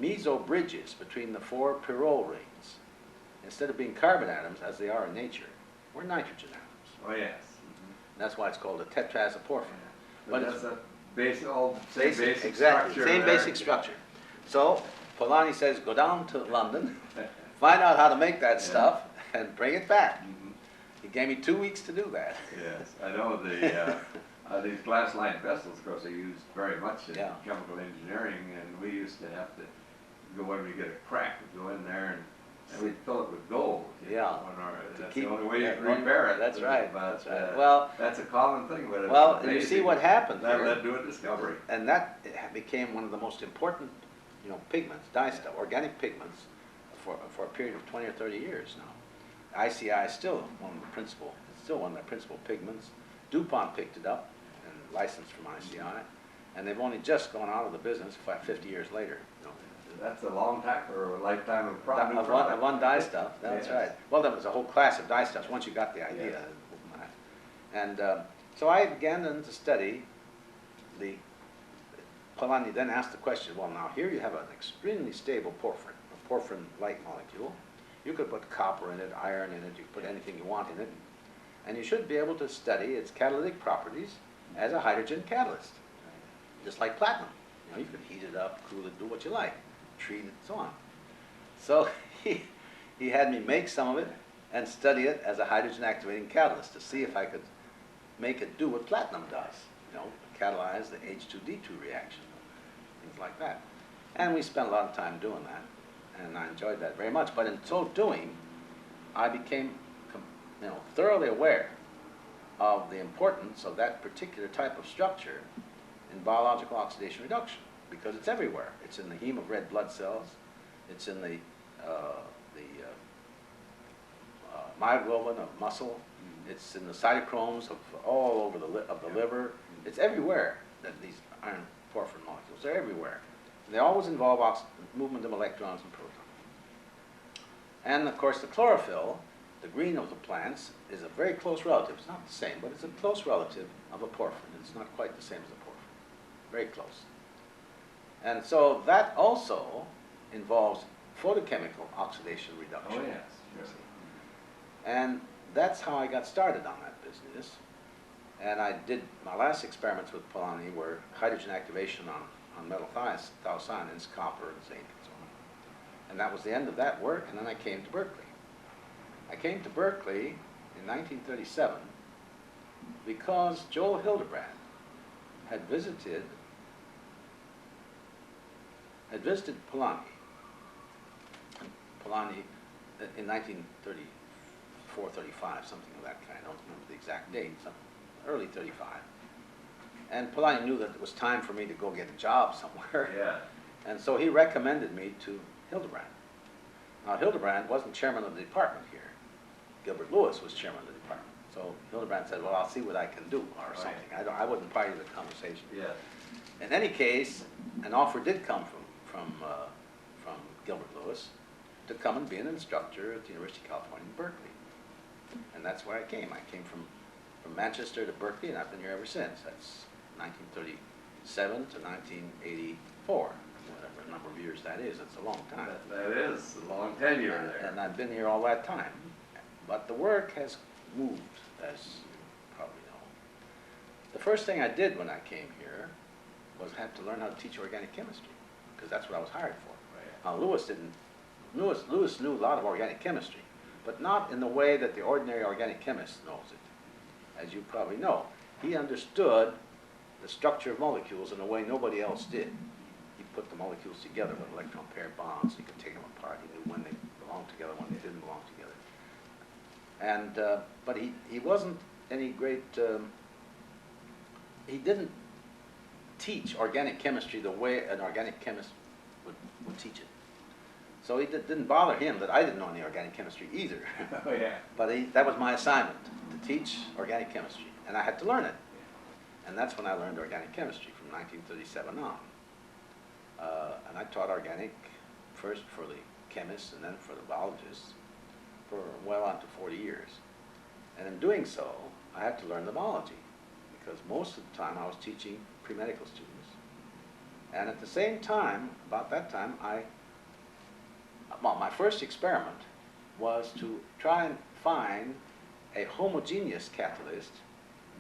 meso bridges between the 4 pyrrole rings, instead of being carbon atoms as they are in nature, were nitrogen atoms. Oh, yes. That's why it's called a tetrazoporphyrin. But But that's it's a basic, all same basic exactly, structure. same there. basic structure. So Polanyi says, go down to London, find out how to make that stuff, and bring it back. Mhm. He gave me 2 weeks to do that. Yes, I know these glass lined vessels, of course, are used very much in Yeah. chemical engineering, and we used to have to go when we get a crack, we'd go in there and we'd fill it with gold. You Yeah. know, that's keep- the only way you can yeah, repair it. that's right, But, that's right. Well- that's a common thing. But it Well, was and you see amazing. what happened That here. led to a discovery. And that became one of the most important, pigments, dye stuff, organic pigments, for a period of 20 or 30 years now. ICI is still one of the principal, it's still one of the principal pigments. DuPont picked it up and licensed from ICI, and they've only just gone out of the business 50 years later. That's a long time for a lifetime of new Of product. one dye stuff, that's Yes. right. Well, there was a whole class of dye stuffs once you got the idea. Yes. And so I began then to study the, Polanyi then asked the question, well, now here you have an extremely stable porphyrin, a porphyrin-like molecule. You could put copper in it, iron in it, you could put anything you want in it, and you should be able to study its catalytic properties as a hydrogen catalyst, just like platinum. You could heat it up, cool it, do what you like, treat it, so on. So he had me make some of it and study it as a hydrogen activating catalyst to see if I could make it do what platinum does, catalyze the H2D2 reaction, things like that. And we spent a lot of time doing that, and I enjoyed that very much. But in so doing, I became thoroughly aware of the importance of that particular type of structure in biological oxidation reduction, because it's everywhere. It's in the heme of red blood cells, it's in the myoglobin of muscle, it's in the cytochromes of all over the liver. It's everywhere that these iron porphyrin molecules, they're everywhere. They always involve movement of electrons and protons. And of course the chlorophyll, the green of the plants, is a very close relative. It's not the same, but it's a close relative of a porphyrin. It's not quite the same as a porphyrin. Very close. And so that also involves photochemical oxidation reduction. Oh, yes. Sure. And that's how I got started on that business. And I did, my last experiments with Polanyi were hydrogen activation on metal thiocyanins, copper and zinc and so on. And that was the end of that work, and then I came to Berkeley. I came to Berkeley in 1937 because Joel Hildebrand had visited Polanyi. Polanyi in 1934, 35, something of that kind. I don't remember the exact date, early 35. And Polanyi knew that it was time for me to go get a job somewhere. Yeah. And so he recommended me to Hildebrand. Now, Hildebrand wasn't chairman of the department here. Gilbert Lewis was chairman of the department. So Hildebrand said, well, I'll see what I can do, or Right. something. I wasn't part of the conversation. Yeah. In any case, an offer did come from Gilbert Lewis to come and be an instructor at the University of California in Berkeley. And that's where I came. I came from Manchester to Berkeley, and I've been here ever since. That's 1937 to 1984, whatever number of years that is. It's a long time. That is a long tenure there. And I've been here all that time. But the work has moved, as you probably know. The first thing I did when I came here was have to learn how to teach organic chemistry, because that's what I was hired for. Now, Lewis knew a lot of organic chemistry, but not in the way that the ordinary organic chemist knows it. As you probably know, he understood the structure of molecules in a way nobody else did. He put the molecules together with electron pair bonds. He could take them apart. He knew when they belonged together, when they didn't belong together. And but he wasn't any great. He didn't teach organic chemistry the way an organic chemist would teach it. So it didn't bother him that I didn't know any organic chemistry either. Oh, yeah. But that was my assignment, to teach organic chemistry. And I had to learn it. And that's when I learned organic chemistry, from 1937 on. And I taught organic first for the chemists and then for the biologists for well on to 40 years. And in doing so, I had to learn the biology, because most of the time I was teaching pre-medical students. And at the same time, about that time, my first experiment was to try and find a homogeneous catalyst,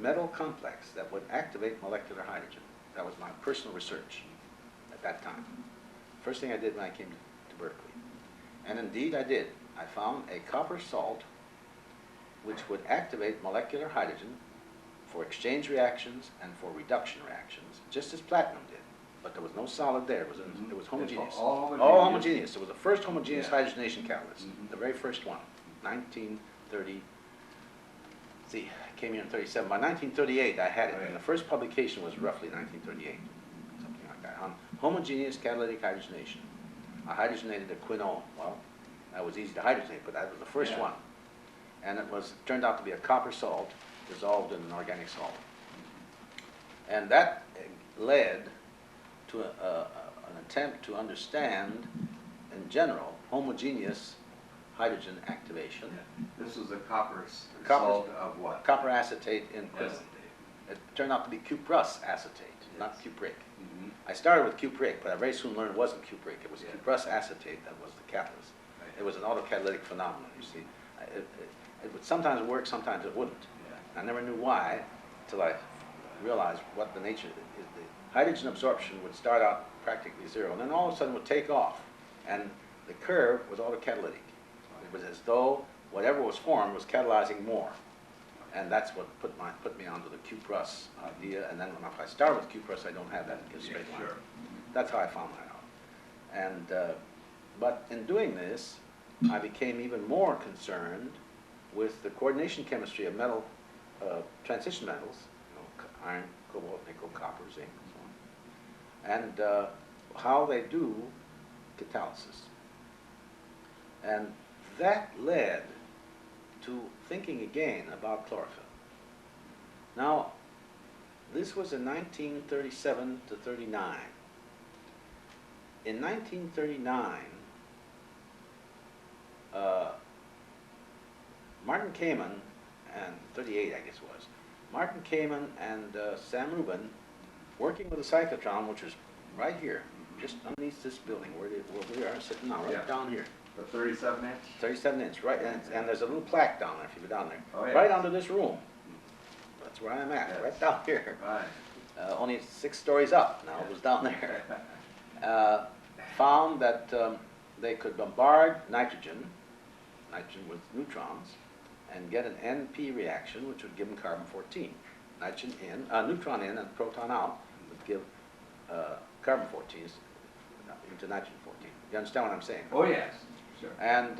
metal complex, that would activate molecular hydrogen. That was my personal research at that time. First thing I did when I came to Berkeley. And indeed I did. I found a copper salt which would activate molecular hydrogen for exchange reactions and for reduction reactions, just as platinum did. But there was no solid there. It was homogeneous. All All homogeneous. It was the first homogeneous Yeah. hydrogenation catalyst, the very first one, 1930. See, I came here in 37. By 1938, I had it, Right. and the first publication was roughly 1938, something like that, on homogeneous catalytic hydrogenation. I hydrogenated a quinone. Well, that was easy to hydrogenate, but that was the first Yeah. one. And it turned out to be a copper salt dissolved in an organic solvent. And that led to an attempt to understand, in general, homogeneous hydrogen activation. Yeah. This was a copper Copper- salt of what? Copper acetate in quinone. Acetate. It turned out to be cuprous acetate, not Yes. cupric. Mhm. I started with cupric, but I very soon learned it wasn't cupric. It was Yeah. cuprous acetate that was the catalyst. Right. It was an autocatalytic phenomenon, you see. It would sometimes work, sometimes it wouldn't. Yeah. I never knew why until I realized what the nature is. The hydrogen absorption would start out practically zero, and then all of a sudden would take off. And the curve was autocatalytic. It was as though whatever was formed was catalyzing more. And that's what put me onto the cuprous idea. And then if I start with cuprous, I don't have that Yeah, straight line. sure. That's how I found that out. And but in doing this, I became even more concerned with the coordination chemistry of metal transition metals, iron, cobalt, nickel, copper, zinc, and so on, and how they do catalysis. And that led to thinking again about chlorophyll. Now, this was in 1937 to 39. In 1939, Martin Kamen, and 38 I guess it was, Martin Kamen and Sam Rubin, working with a cyclotron, which was right here, just underneath this building where we are sitting now, right Yeah. down here. The 37-inch? 37 inch, right, and there's a little plaque down there if you go down there. Oh, yeah. Right under this room. That's where I'm at, Yes. right down here. Right. Only 6 stories up now, it was down there. Found that they could bombard nitrogen with neutrons, and get an NP reaction, which would give them carbon-14. Nitrogen in, neutron in and proton out would give carbon-14 into nitrogen-14. You understand what I'm saying? Oh, yes, sure. And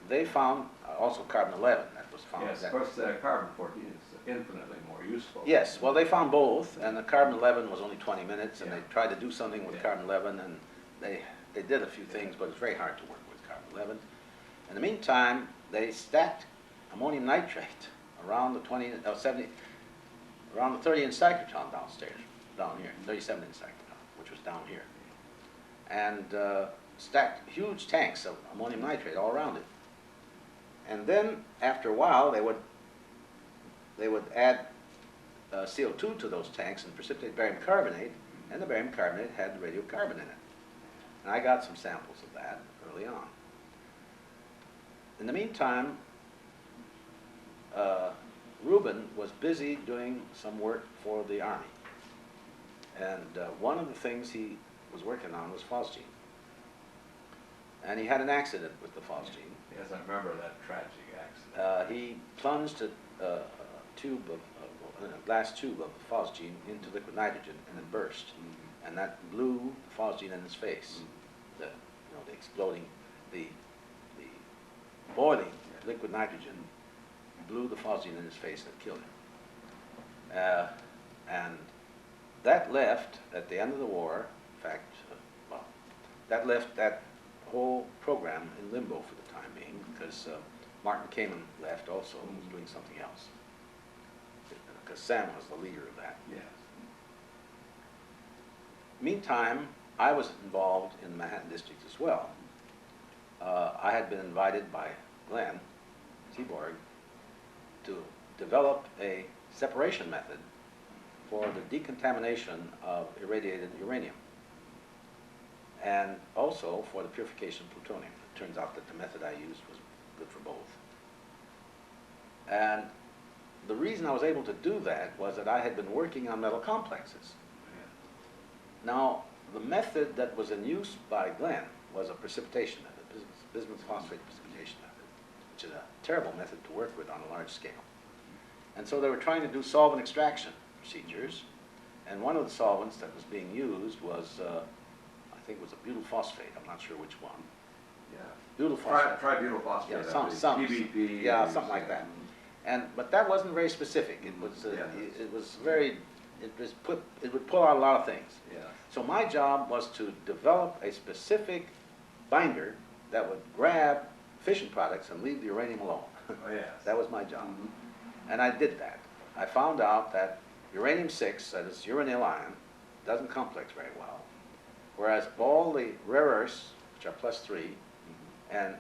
they found also carbon-11 that was found. Yes, of course, carbon-14 is infinitely more useful. Yes, well, they found both, and the carbon-11 was only 20 minutes, and Yeah. they tried to do something with Yeah. carbon-11, and they did a few things, but it's very hard to work with carbon-11. In the meantime, they stacked ammonium nitrate around the 30-inch cyclotron downstairs, down here, 37-inch cyclotron, which was down here, and stacked huge tanks of ammonium nitrate all around it. And then, after a while, they would add CO2 to those tanks and precipitate barium carbonate, and the barium carbonate had radiocarbon in it. And I got some samples of that early on. In the meantime, Rubin was busy doing some work for the Army. And one of the things he was working on was phosgene. And he had an accident with the phosgene. Yes, I remember that tragic accident. He plunged a glass tube of phosgene into liquid nitrogen, and it burst. Mhm. And that blew the phosgene in his face. The exploding, the boiling liquid nitrogen blew the phosgene in his face and killed him. And that left, at the end of the war, in fact, that left that whole program in limbo for the time being, because Martin Kamen left also and was doing something else. Because Sam was the leader of that. Yes. Meantime, I was involved in the Manhattan District as well. I had been invited by Glenn Seaborg to develop a separation method for the decontamination of irradiated uranium, and also for the purification of plutonium. It turns out that the method I used was good for both. And the reason I was able to do that was that I had been working on metal complexes. Now, the method that was in use by Glenn was a precipitation method, bismuth phosphate precipitation method, which is a terrible method to work with on a large scale. And so they were trying to do solvent extraction procedures, and one of the solvents that was being used was, I think it was a butyl phosphate, I'm not sure which one. Yeah. Butyl phosphate. Tributyl phosphate. Yeah, I think. some, PBP. yeah, something like that. But that wasn't very specific. It was, Yes. it was very, it would pull out a lot of things. Yes. So my job was to develop a specific binder that would grab fission products and leave the uranium alone. Oh, yes. That was my job. Mhm. And I did that. I found out that uranium-6, that is uranyl ion, doesn't complex very well, whereas all the rare earths, which are +3, and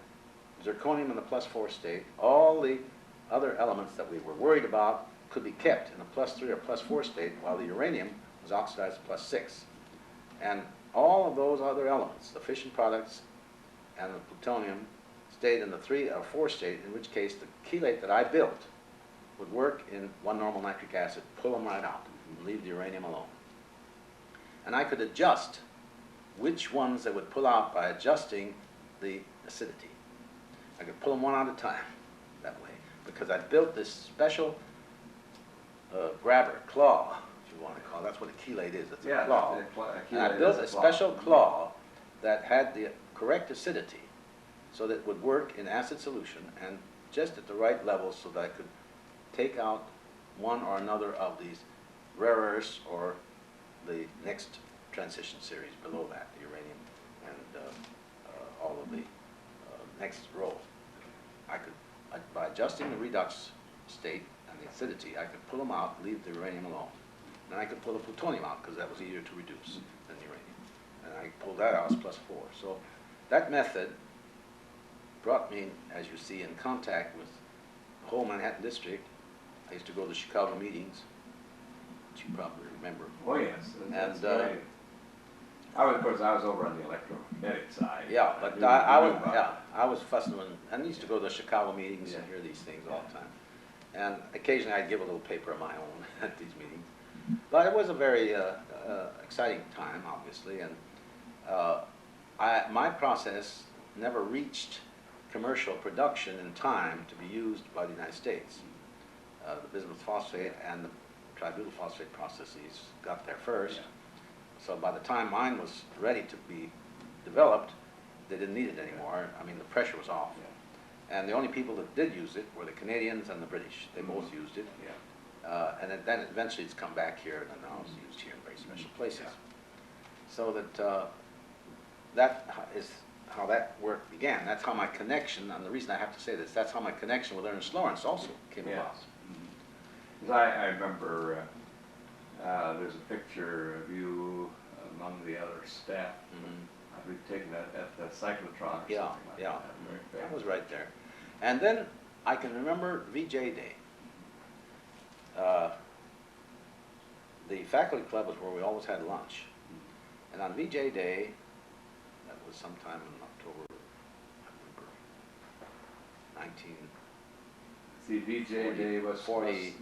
zirconium in the +4 state, all the other elements that we were worried about could be kept in a +3 or +4 state, while the uranium was oxidized to +6. And all of those other elements, the fission products and the plutonium, stayed in the 3 or 4 state, in which case the chelate that I built would work in 1-normal nitric acid, pull them right out, and leave the uranium alone. And I could adjust which ones they would pull out by adjusting the acidity. I could pull them one at a time that way, because I built this special grabber, claw, if you want to call it. That's what a chelate is, it's a claw. And I built a special claw that had the correct acidity so that it would work in acid solution and just at the right level so that I could take out one or another of these rare earths or the next transition series below that, the uranium and all of the next row. By adjusting the redox state and the acidity, I could pull them out, leave the uranium alone. Then I could pull the plutonium out because that was easier to reduce than the uranium. And I pulled that out as +4. So that method brought me, as you see, in contact with the whole Manhattan district. I used to go to Chicago meetings, which you probably remember. Oh, yes. And right. Of course, I was over on the electromagnetic side. yeah, but knew about it. I was fussing with, and I used to go to the Chicago meetings and Yeah. hear these things all the time. And occasionally I'd give a little paper of my own at these meetings. But it was a very exciting time, obviously, and my process never reached commercial production in time to be used by the United States. The bismuth phosphate and the tributyl phosphate processes got there first. Yeah. So by the time mine was ready to be developed, they didn't need it anymore. I mean, the pressure was off. Yeah. And the only people that did use it were the Canadians and the British. They both used it. Yeah. And then eventually it's come back here, and now it's used here in very special places. Yeah. So that that is how that work began. That's how my connection, and the reason I have to say this, that's how my connection with Ernest Lawrence also came Yes. about. Mhm. 'Cause I remember there's a picture of you among the other staff. I believe taken at the cyclotron or Yeah, something like yeah. that. Very That was famous. right there. And then I can remember VJ Day. The faculty club was where we always had lunch. And on VJ Day, that was sometime in October, I remember, 1944, See, VJ Day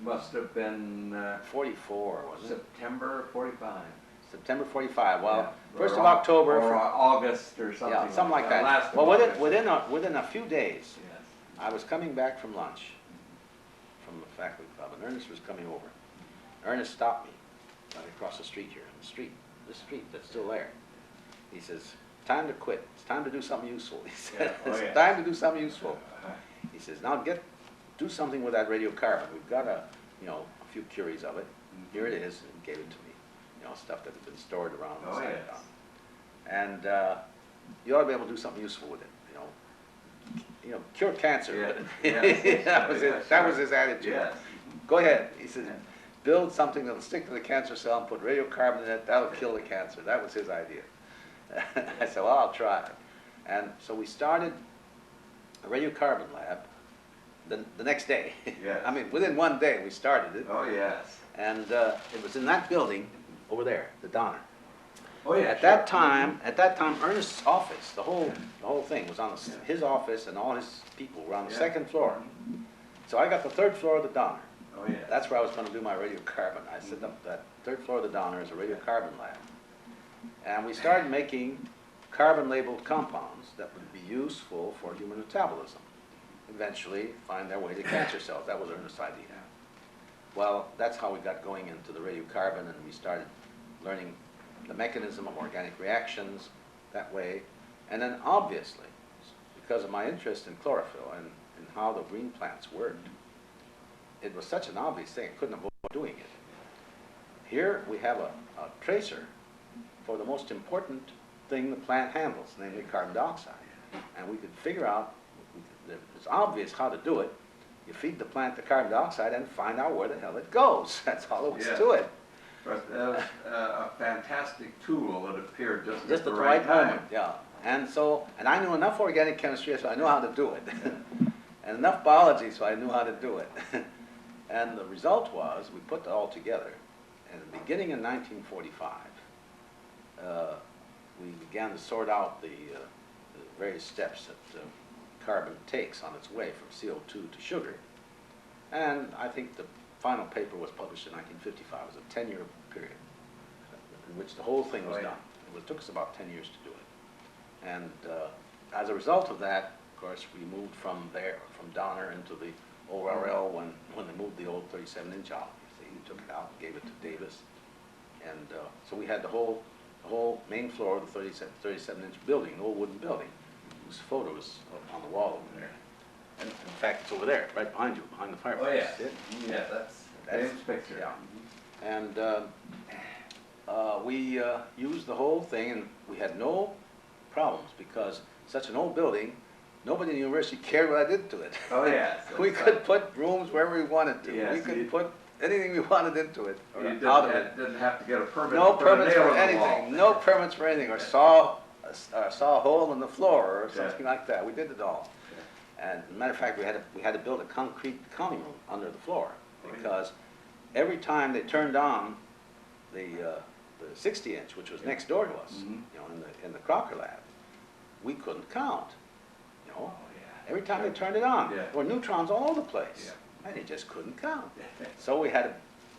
must have been wasn't it? September 45. September 45. Well, Yeah. 1st of Or October. Or August or something. Yeah, something like that. Last Well, of August. within a few days, Yes. I was coming back from lunch from the faculty club, and Ernest was coming over. Ernest stopped me right across the street here, in the street, this street that's still there. He says, "Time to quit. It's time to do something useful." He said, Yeah. Oh, "It's yeah. time to do something useful." Uh-huh. He says, "Now do something with that radiocarbon. We've got a few curies of it. Here it is," and gave it to me. Stuff that had been stored around. Oh, and yes. And you ought to be able to do something useful with it. Cure cancer Yeah. with it. Yes. that was it. That was his attitude. Yes. Go ahead. He said, build something that'll stick to the cancer cell and put radiocarbon in it. That'll kill the cancer. That was his idea. I said, well, I'll try. And so we started a radiocarbon lab the next day. Yes. I mean, within one day we started it. Oh, yes. And it was in that building over there, the Donner. Oh, yeah. At that time, Ernest's office, the whole thing was on his office, and all his people were on the Yeah. second floor. So I got the third floor of the Donner. Oh, yeah. That's where I was going to do my radiocarbon. I set up that third floor of the Donner as a radiocarbon lab. And we started making carbon-labeled compounds that would be useful for human metabolism. Eventually find their way to cancer cells. That was Ernest's idea. Well, that's how we got going into the radiocarbon, and we started learning the mechanism of organic reactions that way. And then obviously, because of my interest in chlorophyll and how the green plants worked, it was such an obvious thing, I couldn't avoid doing it. Here we have a tracer for the most important thing the plant handles, namely carbon dioxide. And we could figure out, it's obvious how to do it. You feed the plant the carbon dioxide and find out where the hell it goes. That's all there was to it. But that was a fantastic tool that appeared just Just at the right moment, time. yeah. And so, and I knew enough organic chemistry so I knew how to do it. And enough biology so I knew how to do it. And the result was, we put it all together. And beginning in 1945, we began to sort out the various steps that carbon takes on its way from CO2 to sugar. And I think the final paper was published in 1955. It was a 10-year period in which the whole thing was done. It took us about 10 years to do it. And as a result of that, of course, we moved from Donner into the ORL when they moved the old 37-inch out. You see, we took it out, gave it to Davis. And so we had the whole main floor of the 37-inch building, an old wooden building, whose photo is on the wall over there. And in fact, it's over there, right behind you, behind the fireplace. Oh, yeah. See it? Yeah, that's Dave's picture. Yeah. And we used the whole thing, and we had no problems because such an old building, nobody in the university cared what I did to it. Oh, yes. We could put rooms wherever we wanted to. Yes, We could put anything we wanted into it, or You out of it. didn't have to get a permit. No to put a permits nail for in the anything. wall. No permits for anything, or saw a hole in the floor or something like that. We did it all. And as a matter of fact, we had to build a concrete counting room under the floor because every time they turned on the 60-inch, which was next door to us, you know, in the Crocker lab, we couldn't count. You know, every time they turned it on, there were neutrons all over the place, and you just couldn't count. So we had to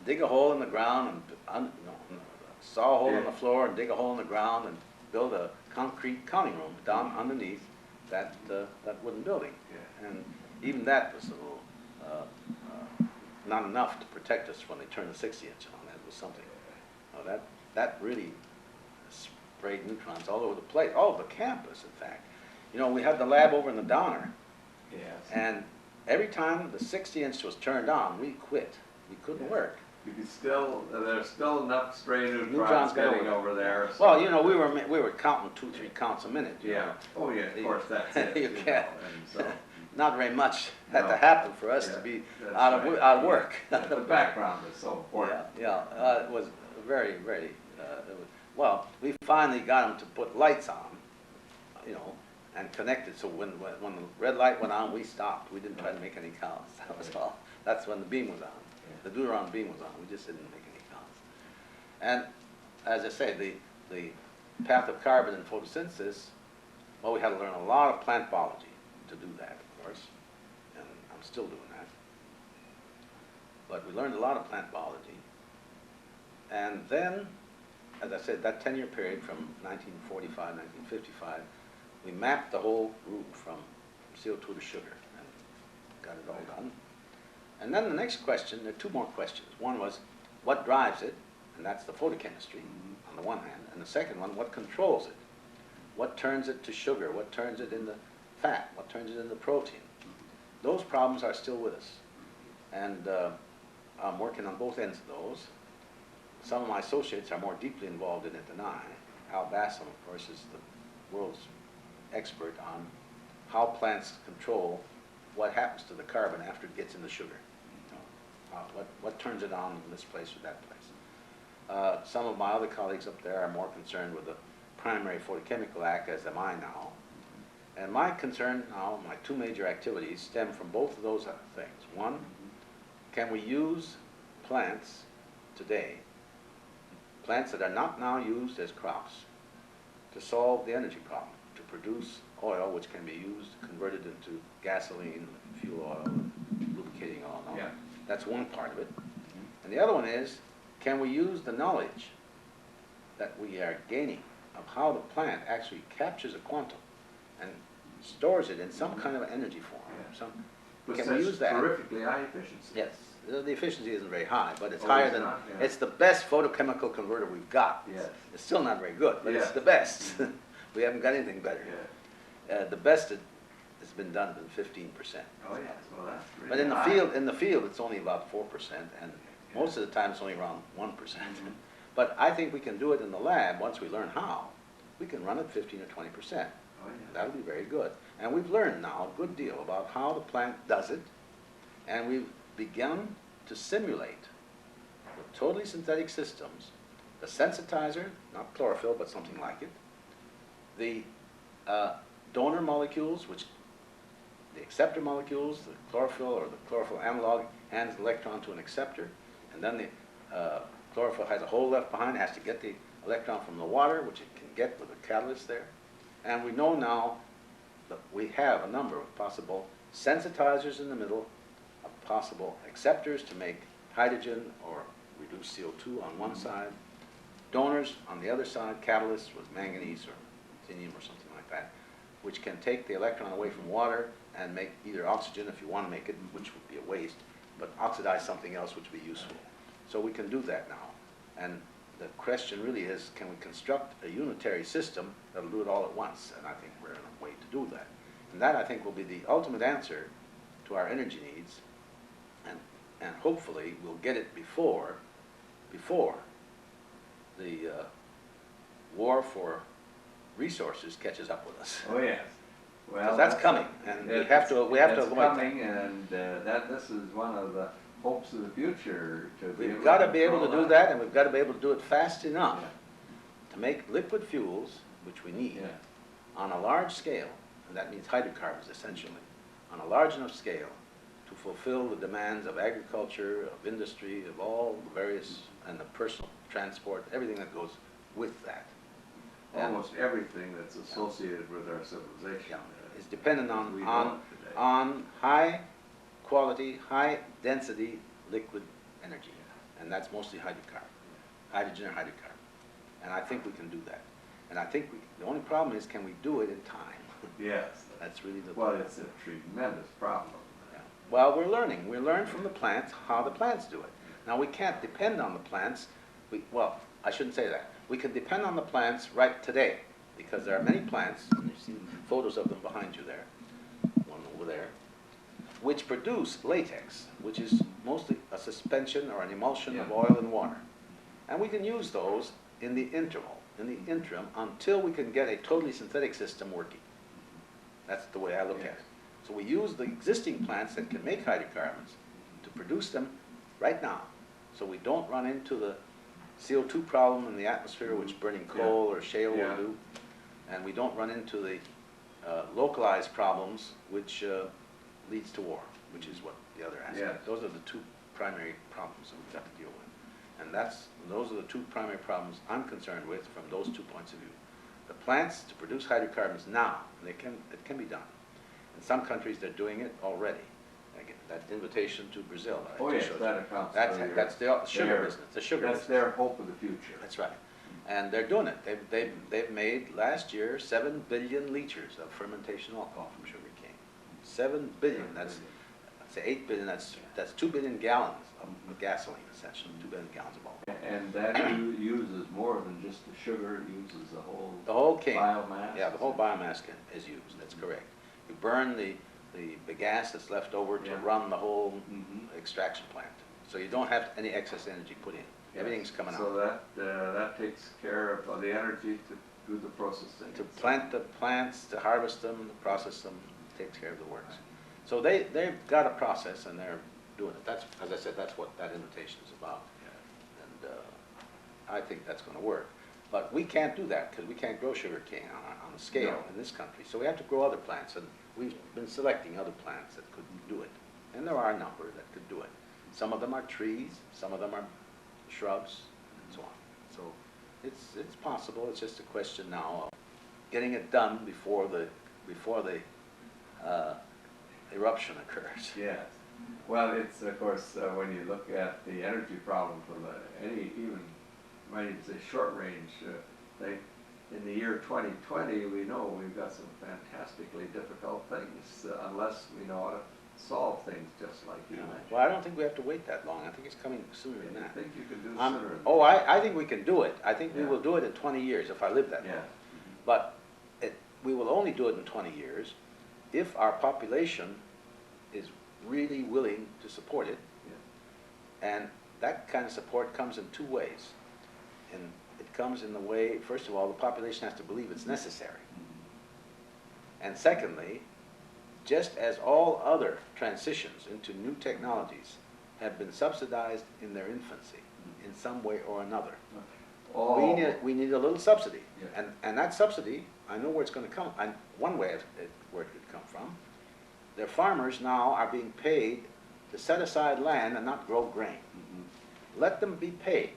dig a hole in the ground and saw a hole in the floor and dig a hole in the ground and build a concrete counting room down underneath that wooden building. And even that was a little not enough to protect us when they turned the 60-inch on. That was something. That really sprayed neutrons all over the place, all over the campus, in fact. You know, we had the lab over in the Donner, and every time the 60-inch was turned on, we quit. We couldn't work. You could still, there's still enough stray neutrons Neutrons got getting over there. So well, you know, we were counting 2-3 counts a minute. You know. Oh, yeah, of course, that's it. You can't. And so, Not very much had to happen for us to be out of work. The background is so important. It was very, very, well, we finally got them to put lights on, you know, and connect it, so when the red light went on, we stopped. We didn't try to make any counts, that was all. That's when the beam was on. The Deuteron beam was on, we just didn't make any counts. And as I say, the path of carbon in photosynthesis, well, we had to learn a lot of plant biology to do that, of course, and I'm still doing that. But we learned a lot of plant biology. And then, as I said, that 10-year period from 1945, 1955, we mapped the whole route from CO2 to sugar and got it all done. And then the next question, there are two more questions. One was, what drives it? And that's the photochemistry on the one hand. And the second one, what controls it? What turns it to sugar? What turns it into fat? What turns it into protein? Those problems are still with us. And I'm working on both ends of those. Some of my associates are more deeply involved in it than I. Al Bassam, of course, is the world's expert on how plants control what happens to the carbon after it gets in the sugar. You know, what turns it on in this place or that place. Some of my other colleagues up there are more concerned with the primary photochemical act, as am I now. And my concern now, my two major activities, stem from both of those things. One, can we use plants today, plants that are not now used as crops, to solve the energy problem, to produce oil which can be used, converted into gasoline, fuel oil, lubricating oil, and all that. That's one part of it. And the other one is, can we use the knowledge that we are gaining of how the plant actually captures a quantum and stores it in some kind of energy form. Yeah. Some, With can such we use that? terrifically high efficiency. Yes, the efficiency isn't very high, but it's Oh, higher it's than, not? Yeah. it's the best photochemical converter we've got. Yes. It's still not very good, but it's Yes. the best. We haven't got anything better. Yeah. The best that has been done has been 15%. Oh, yes, well, that's really But high. in the field, it's only about 4%, and most of the time it's only around 1%. But I think we can do it in the lab once we learn how. We can run it 15 or 20%. Oh, yeah. That'll be very good. And we've learned now a good deal about how the plant does it, and we've begun to simulate with totally synthetic systems the sensitizer, not chlorophyll, but something like it, the donor molecules, which the acceptor molecules, the chlorophyll or the chlorophyll analog hands the electron to an acceptor, and then the chlorophyll has a hole left behind, it has to get the electron from the water, which it can get with a catalyst there. And we know now that we have a number of possible sensitizers in the middle, of possible acceptors to make hydrogen or reduce CO2 on one side, donors on the other side, catalysts with manganese or ruthenium or something like that, which can take the electron away from water and make either oxygen if you want to make it, which would be a waste, but oxidize something else which would be useful. So we can do that now. And the question really is, can we construct a unitary system that'll do it all at once? And I think we're in a way to do that. And that, I think, will be the ultimate answer to our energy needs. And hopefully we'll get it before the war for resources catches up with us. Oh, yes. Well, Because that's coming, and we have to avoid It's that. coming, and this is one of the hopes of the future, to be We've got to be able to control do that, and we've got to be able to do it fast enough Yeah. to make liquid fuels, which we need, Yeah. on a large scale, and that means hydrocarbons essentially, on a large enough scale to fulfill the demands of agriculture, of industry, of all the various, and the personal transport, everything that goes with that. And Almost everything that's associated with our civilization. is dependent we on don't today. high quality, high density liquid energy, and that's mostly hydrocarbon, hydrogen or hydrocarbon. And I think we can do that. And I think the only problem is, can we do it in time? Yes. That's really the Well, it's a tremendous problem. Yeah. Well, we're learning. We learn from the plants how the plants do it. Now, we can't depend on the plants. Well, I shouldn't say that. We can depend on the plants right today, because there are many plants, and you see photos of them behind you there, one over there, which produce latex, which is mostly a suspension or an emulsion of Yeah. oil and water. And we can use those in the interim, until we can get a totally synthetic system working. That's the way I look at Yes. it. So we use the existing plants that can make hydrocarbons to produce them right now, so we don't run into the CO2 problem in the atmosphere, which burning coal or shale Yeah. will do, and we don't run into the localized problems, which leads to war, which is what the other aspect. Yes. Those are the two primary problems that we've got to deal with. And those are the two primary problems I'm concerned with from those 2 points of view. The plants to produce hydrocarbons now, and it can be done. In some countries, they're doing it already. Again, that invitation to Brazil. that I Oh, just yes, showed that you. accounts That's for your- the sugar their- business. The sugar That's business. their hope of the future. That's right. And they're doing it. They've made last year 7 billion liters of fermentation alcohol from sugar cane. 7 billion. That's, I'd say 8 billion. That's 2 billion gallons of gasoline, essentially. 2 billion gallons of alcohol. And that uses more than just the sugar, it uses the whole cane. biomass. Yeah, the whole biomass is used. That's correct. You burn the gas that's left over to Yeah. run the whole Mhm. extraction plant. So you don't have any excess energy put in. Everything's coming out. So that takes care of the energy to do the processing. To plant the plants, to harvest them, to process them, takes care of the works. So they've got a process and they're doing it. That's, as I said, that's what that invitation is about. And I think that's going to work. But we can't do that because we can't grow sugar cane on a scale No. in this country. So we have to grow other plants, and we've been selecting other plants that could do it. And there are a number that could do it. Some of them are trees, some of them are shrubs, and so on. So it's possible. It's just a question now of getting it done before the eruption occurs. Yes. Well, it's, of course, when you look at the energy problem from even might even say short range thing. In the year 2020, we know we've got some fantastically difficult things unless we know how to solve things just like you mentioned. Well, I don't think we have to wait that long. I think it's coming sooner than I that. think you can do it sooner than Oh, that. I think we can do it. I think we Yeah. will do it in 20 years if I live that Yeah. long. But we will only do it in 20 years if our population is really willing to support it. Yeah. And that kind of support comes in two ways. And it comes in the way, first of all, the population has to believe it's necessary. And secondly, just as all other transitions into new technologies have been subsidized in their infancy in some way or another, we need a little subsidy. Yeah. And that subsidy, I know where it's going to come. One way where it could come from, their farmers now are being paid to set aside land and not grow grain. Let them be paid.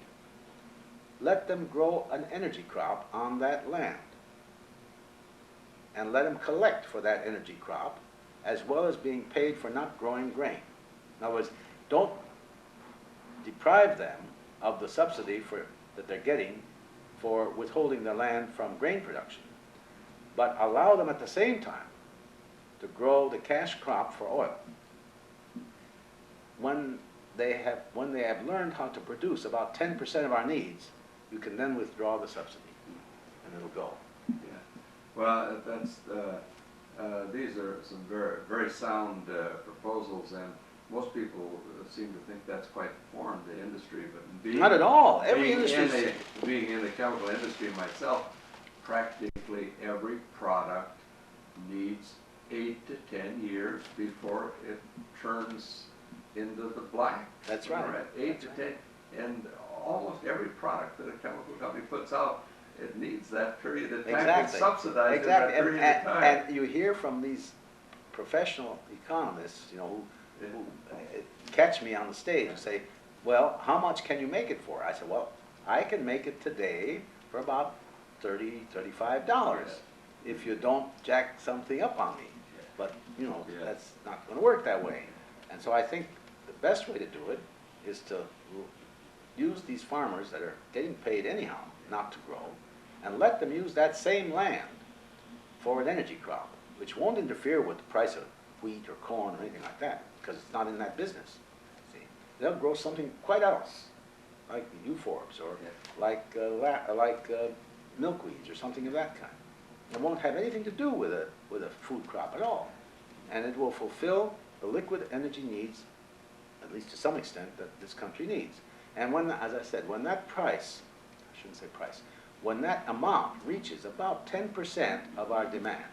Let them grow an energy crop on that land. And let them collect for that energy crop, as well as being paid for not growing grain. In other words, don't deprive them of the subsidy that they're getting for withholding their land from grain production, but allow them at the same time to grow the cash crop for oil. When they have learned how to produce about 10% of our needs, you can then withdraw the subsidy, and it'll go. Yeah. Well, these are some very, very sound proposals, and most people seem to think that's quite foreign to industry, but Not at all. Every industry. Being in the chemical industry myself, practically every product needs 8 to 10 years before it turns into the black. That's right. 8 to 10, and almost every product that a chemical company puts out, it needs that period of time. Exactly. It's subsidized Exactly. in that period of time. And you hear from these professional economists, who catch me on the stage and say, well, how much can you make it for? I said, well, I can make it today for about $30, $35 if you don't jack something up on me. But, that's not going to work that way. And so I think the best way to do it is to use these farmers that are getting paid anyhow not to grow, and let them use that same land for an energy crop, which won't interfere with the price of wheat or corn or anything like that, because it's not in that business. See, they'll grow something quite else, like euphorbs or like milkweeds or something of that kind. It won't have anything to do with a food crop at all, and it will fulfill the liquid energy needs, at least to some extent, that this country needs. And when, as I said, when that price, I shouldn't say price, when that amount reaches about 10% of our demand,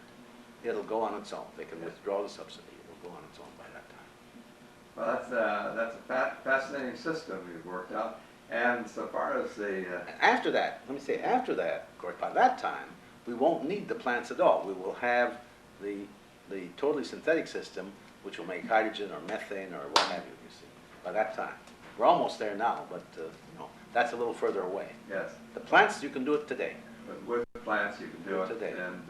it'll go on its own. They can withdraw the subsidy. It'll go on its own by that time. Well, that's a fascinating system you've worked out. And so far as the... After that, let me say, after that, of course, by that time, we won't need the plants at all. We will have the totally synthetic system, which will make hydrogen or methane or what have you see, by that time. We're almost there now, but that's a little further away. Yes. The plants, you can do it today. But with plants, you can do it Today. And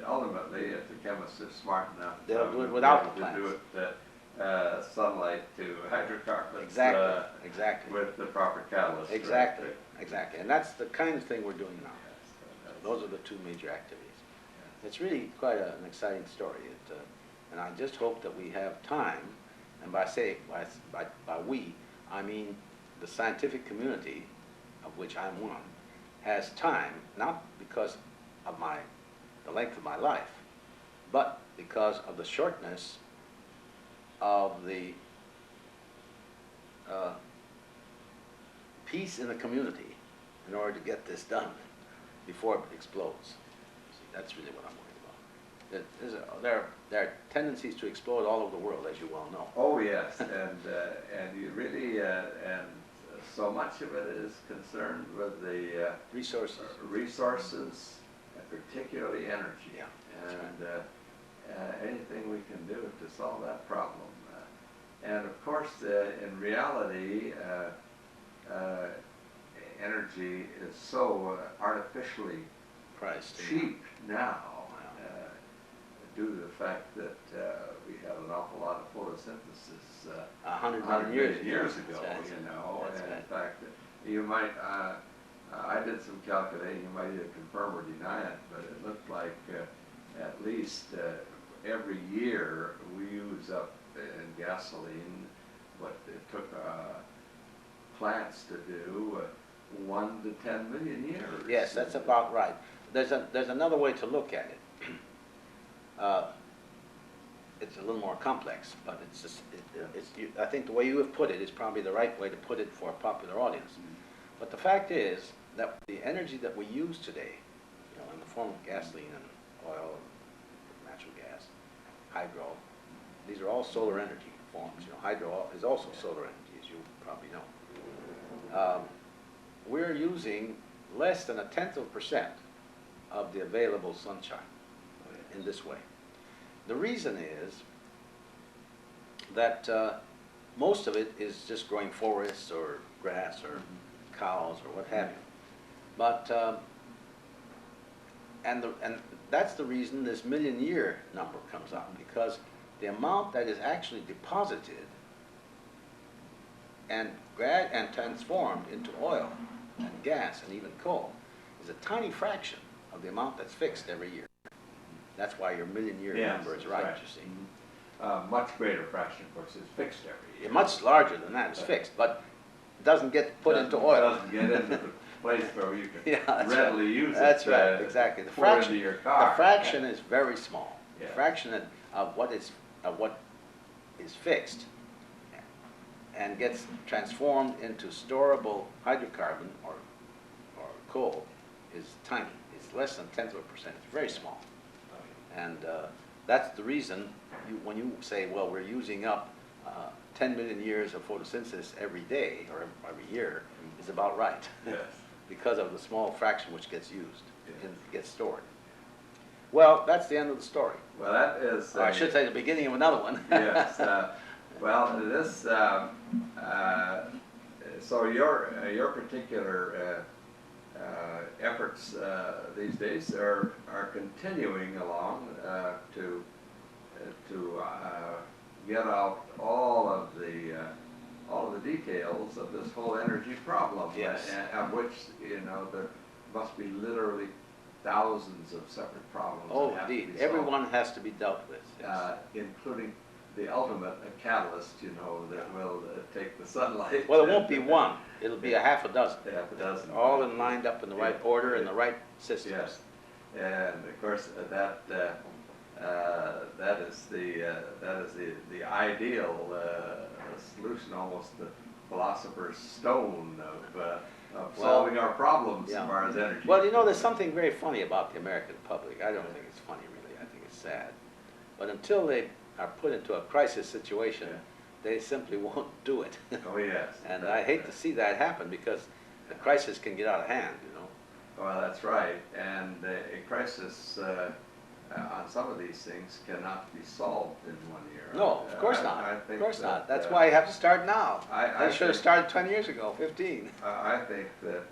ultimately, if the chemists are smart enough, They'll do it without the to plants. do it sunlight to hydrocarbons. Exactly. With the proper catalyst. Exactly. Right? Exactly. And that's the kind of thing we're doing now. Yes, Those are the two major activities. It's really quite an exciting story. And I just hope that we have time, and by we, I mean the scientific community, of which I'm one, has time, not because of the length of my life, but because of the shortness of the peace in the community in order to get this done before it explodes. See, that's really what I'm worried about. There are tendencies to explode all over the world, as you well know. Oh yes, and you really and so much of it is concerned with the Resources. resources, and particularly energy. Yeah, And anything we can do to solve that problem. And of course, in reality, energy is so artificially Priced. cheap now, due to the fact that we had an awful lot of photosynthesis 100 million years ago, That's right. and That's in right. fact, you might I did some calculating, you might either confirm or deny it, but it looked like at least every year we use up in gasoline what it took plants to do 1 to 10 million years. Yes, that's about right. There's another way to look at it. It's a little more complex, but it's just, I think the way you have put it is probably the right way to put it for a popular audience. But the fact is that the energy that we use today, in the form of gasoline and oil, natural gas, hydro, these are all solar energy forms. Hydro is also solar energy, as you probably know. We're using less than 0.1% of the available sunshine in this way. The reason is that most of it is just growing forests or grass or cows or what have you. But and that's the reason this million-year number comes up, because the amount that is actually deposited and transformed into oil and gas and even coal is a tiny fraction of the amount that's fixed every year. That's why your million-year number is right, you see. Much greater fraction, of course, is fixed every year. Much larger than that is fixed, but it doesn't get put into oil. Doesn't get into the place where you can That's readily right. use it. That's right, exactly. The pour into your car. The fraction is very small. Yeah. The fraction of what is fixed and gets transformed into storable hydrocarbon or coal is tiny. It's less than 0.1%. It's very small. And that's the reason when you say, well, we're using up 10 million years of photosynthesis every day or every year, is about right. Yes. Because of the small fraction which gets used and gets stored. Yeah. Well, that's the end of the story. Well, that is. Or I should say the beginning of another one. Yes. Well, this. So your particular efforts these days are continuing along to get out all of the details of this whole energy problem. Yes. Of which there must be literally thousands of separate problems. Oh, that have to be indeed. solved. Everyone has to be dealt with. Yes. Including the ultimate catalyst, that will take the sunlight. Well, it won't be one. It'll be a half a dozen. Half a dozen. All lined up in the right order in the right systems. Yes, and of course that is the ideal solution, almost the philosopher's stone of solving our problems as far as energy. Well, there's something very funny about the American public. I don't think it's funny, really. I think it's sad. But until they are put into a crisis situation, they simply won't do it. Oh, yes. And I hate to see that happen, because the crisis can get out of hand, Well, that's right. And a crisis on some of these things cannot be solved in 1 year. No, of course not. I think of course not. That's that, why you have to start now. I They should have think- started 20 years ago, 15. I think that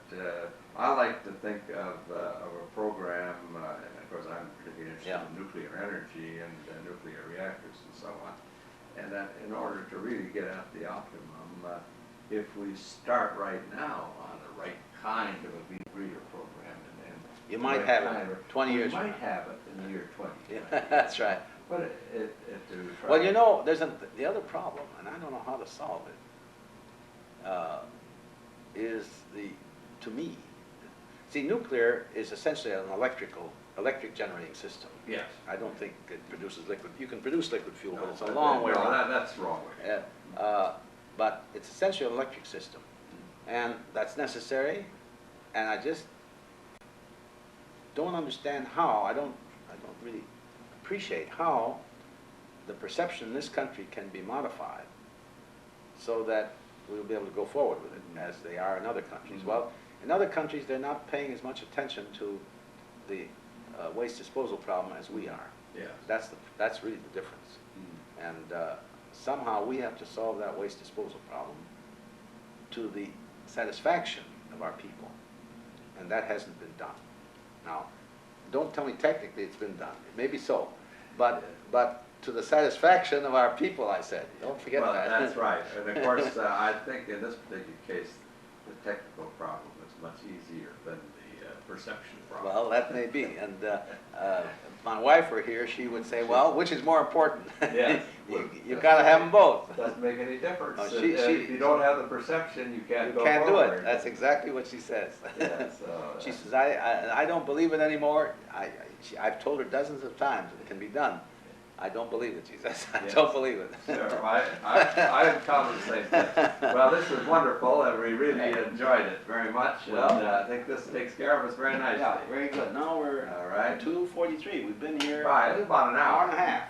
I like to think of a program, and of course I'm particularly interested in nuclear energy and nuclear reactors and so on, and that in order to really get at the optimum, if we start right now on the right kind of a breeder program, and You might have it 20 years we from might have it in the year 20. Yeah, that's right. But it to try. Well, there's the other problem, and I don't know how to solve it, is to me, see, nuclear is essentially an electric generating system. Yes. I don't think it produces liquid. You can produce liquid fuel, but it's a long way no, around. that's the wrong way. But it's essentially an electric system, and that's necessary. And I just don't understand how. I don't really appreciate how the perception in this country can be modified so that we'll be able to go forward with it as they are in other countries. Mm-hmm. Well, in other countries, they're not paying as much attention to the waste disposal problem as we are. Yes. That's really the difference. Mm. And somehow we have to solve that waste disposal problem to the satisfaction of our people. And that hasn't been done. Now, don't tell me technically it's been done. It may be so. But to the satisfaction of our people, I said. Don't forget well, that. That's right. And of course, I think in this particular case, the technical problem is much easier than the perception problem. Well, that may be, and if my wife were here, she would say, well, which is more important? Yes. You gotta have them both. Doesn't make any difference. Oh, If you don't have the perception, you can't go Can't do forward. it, that's exactly what she says. Yeah, so, She says, I don't believe it anymore. I've told her dozens of times it can be done. I don't believe it, she says. I Yes. don't believe it. Sure, I encountered the same thing. Well, this was wonderful, and we really enjoyed it very much, and Well, I think this takes care of us very nicely. Yeah, very good. Now we're All right. 2:43. We've been here Right, it was about an hour hour. and a half.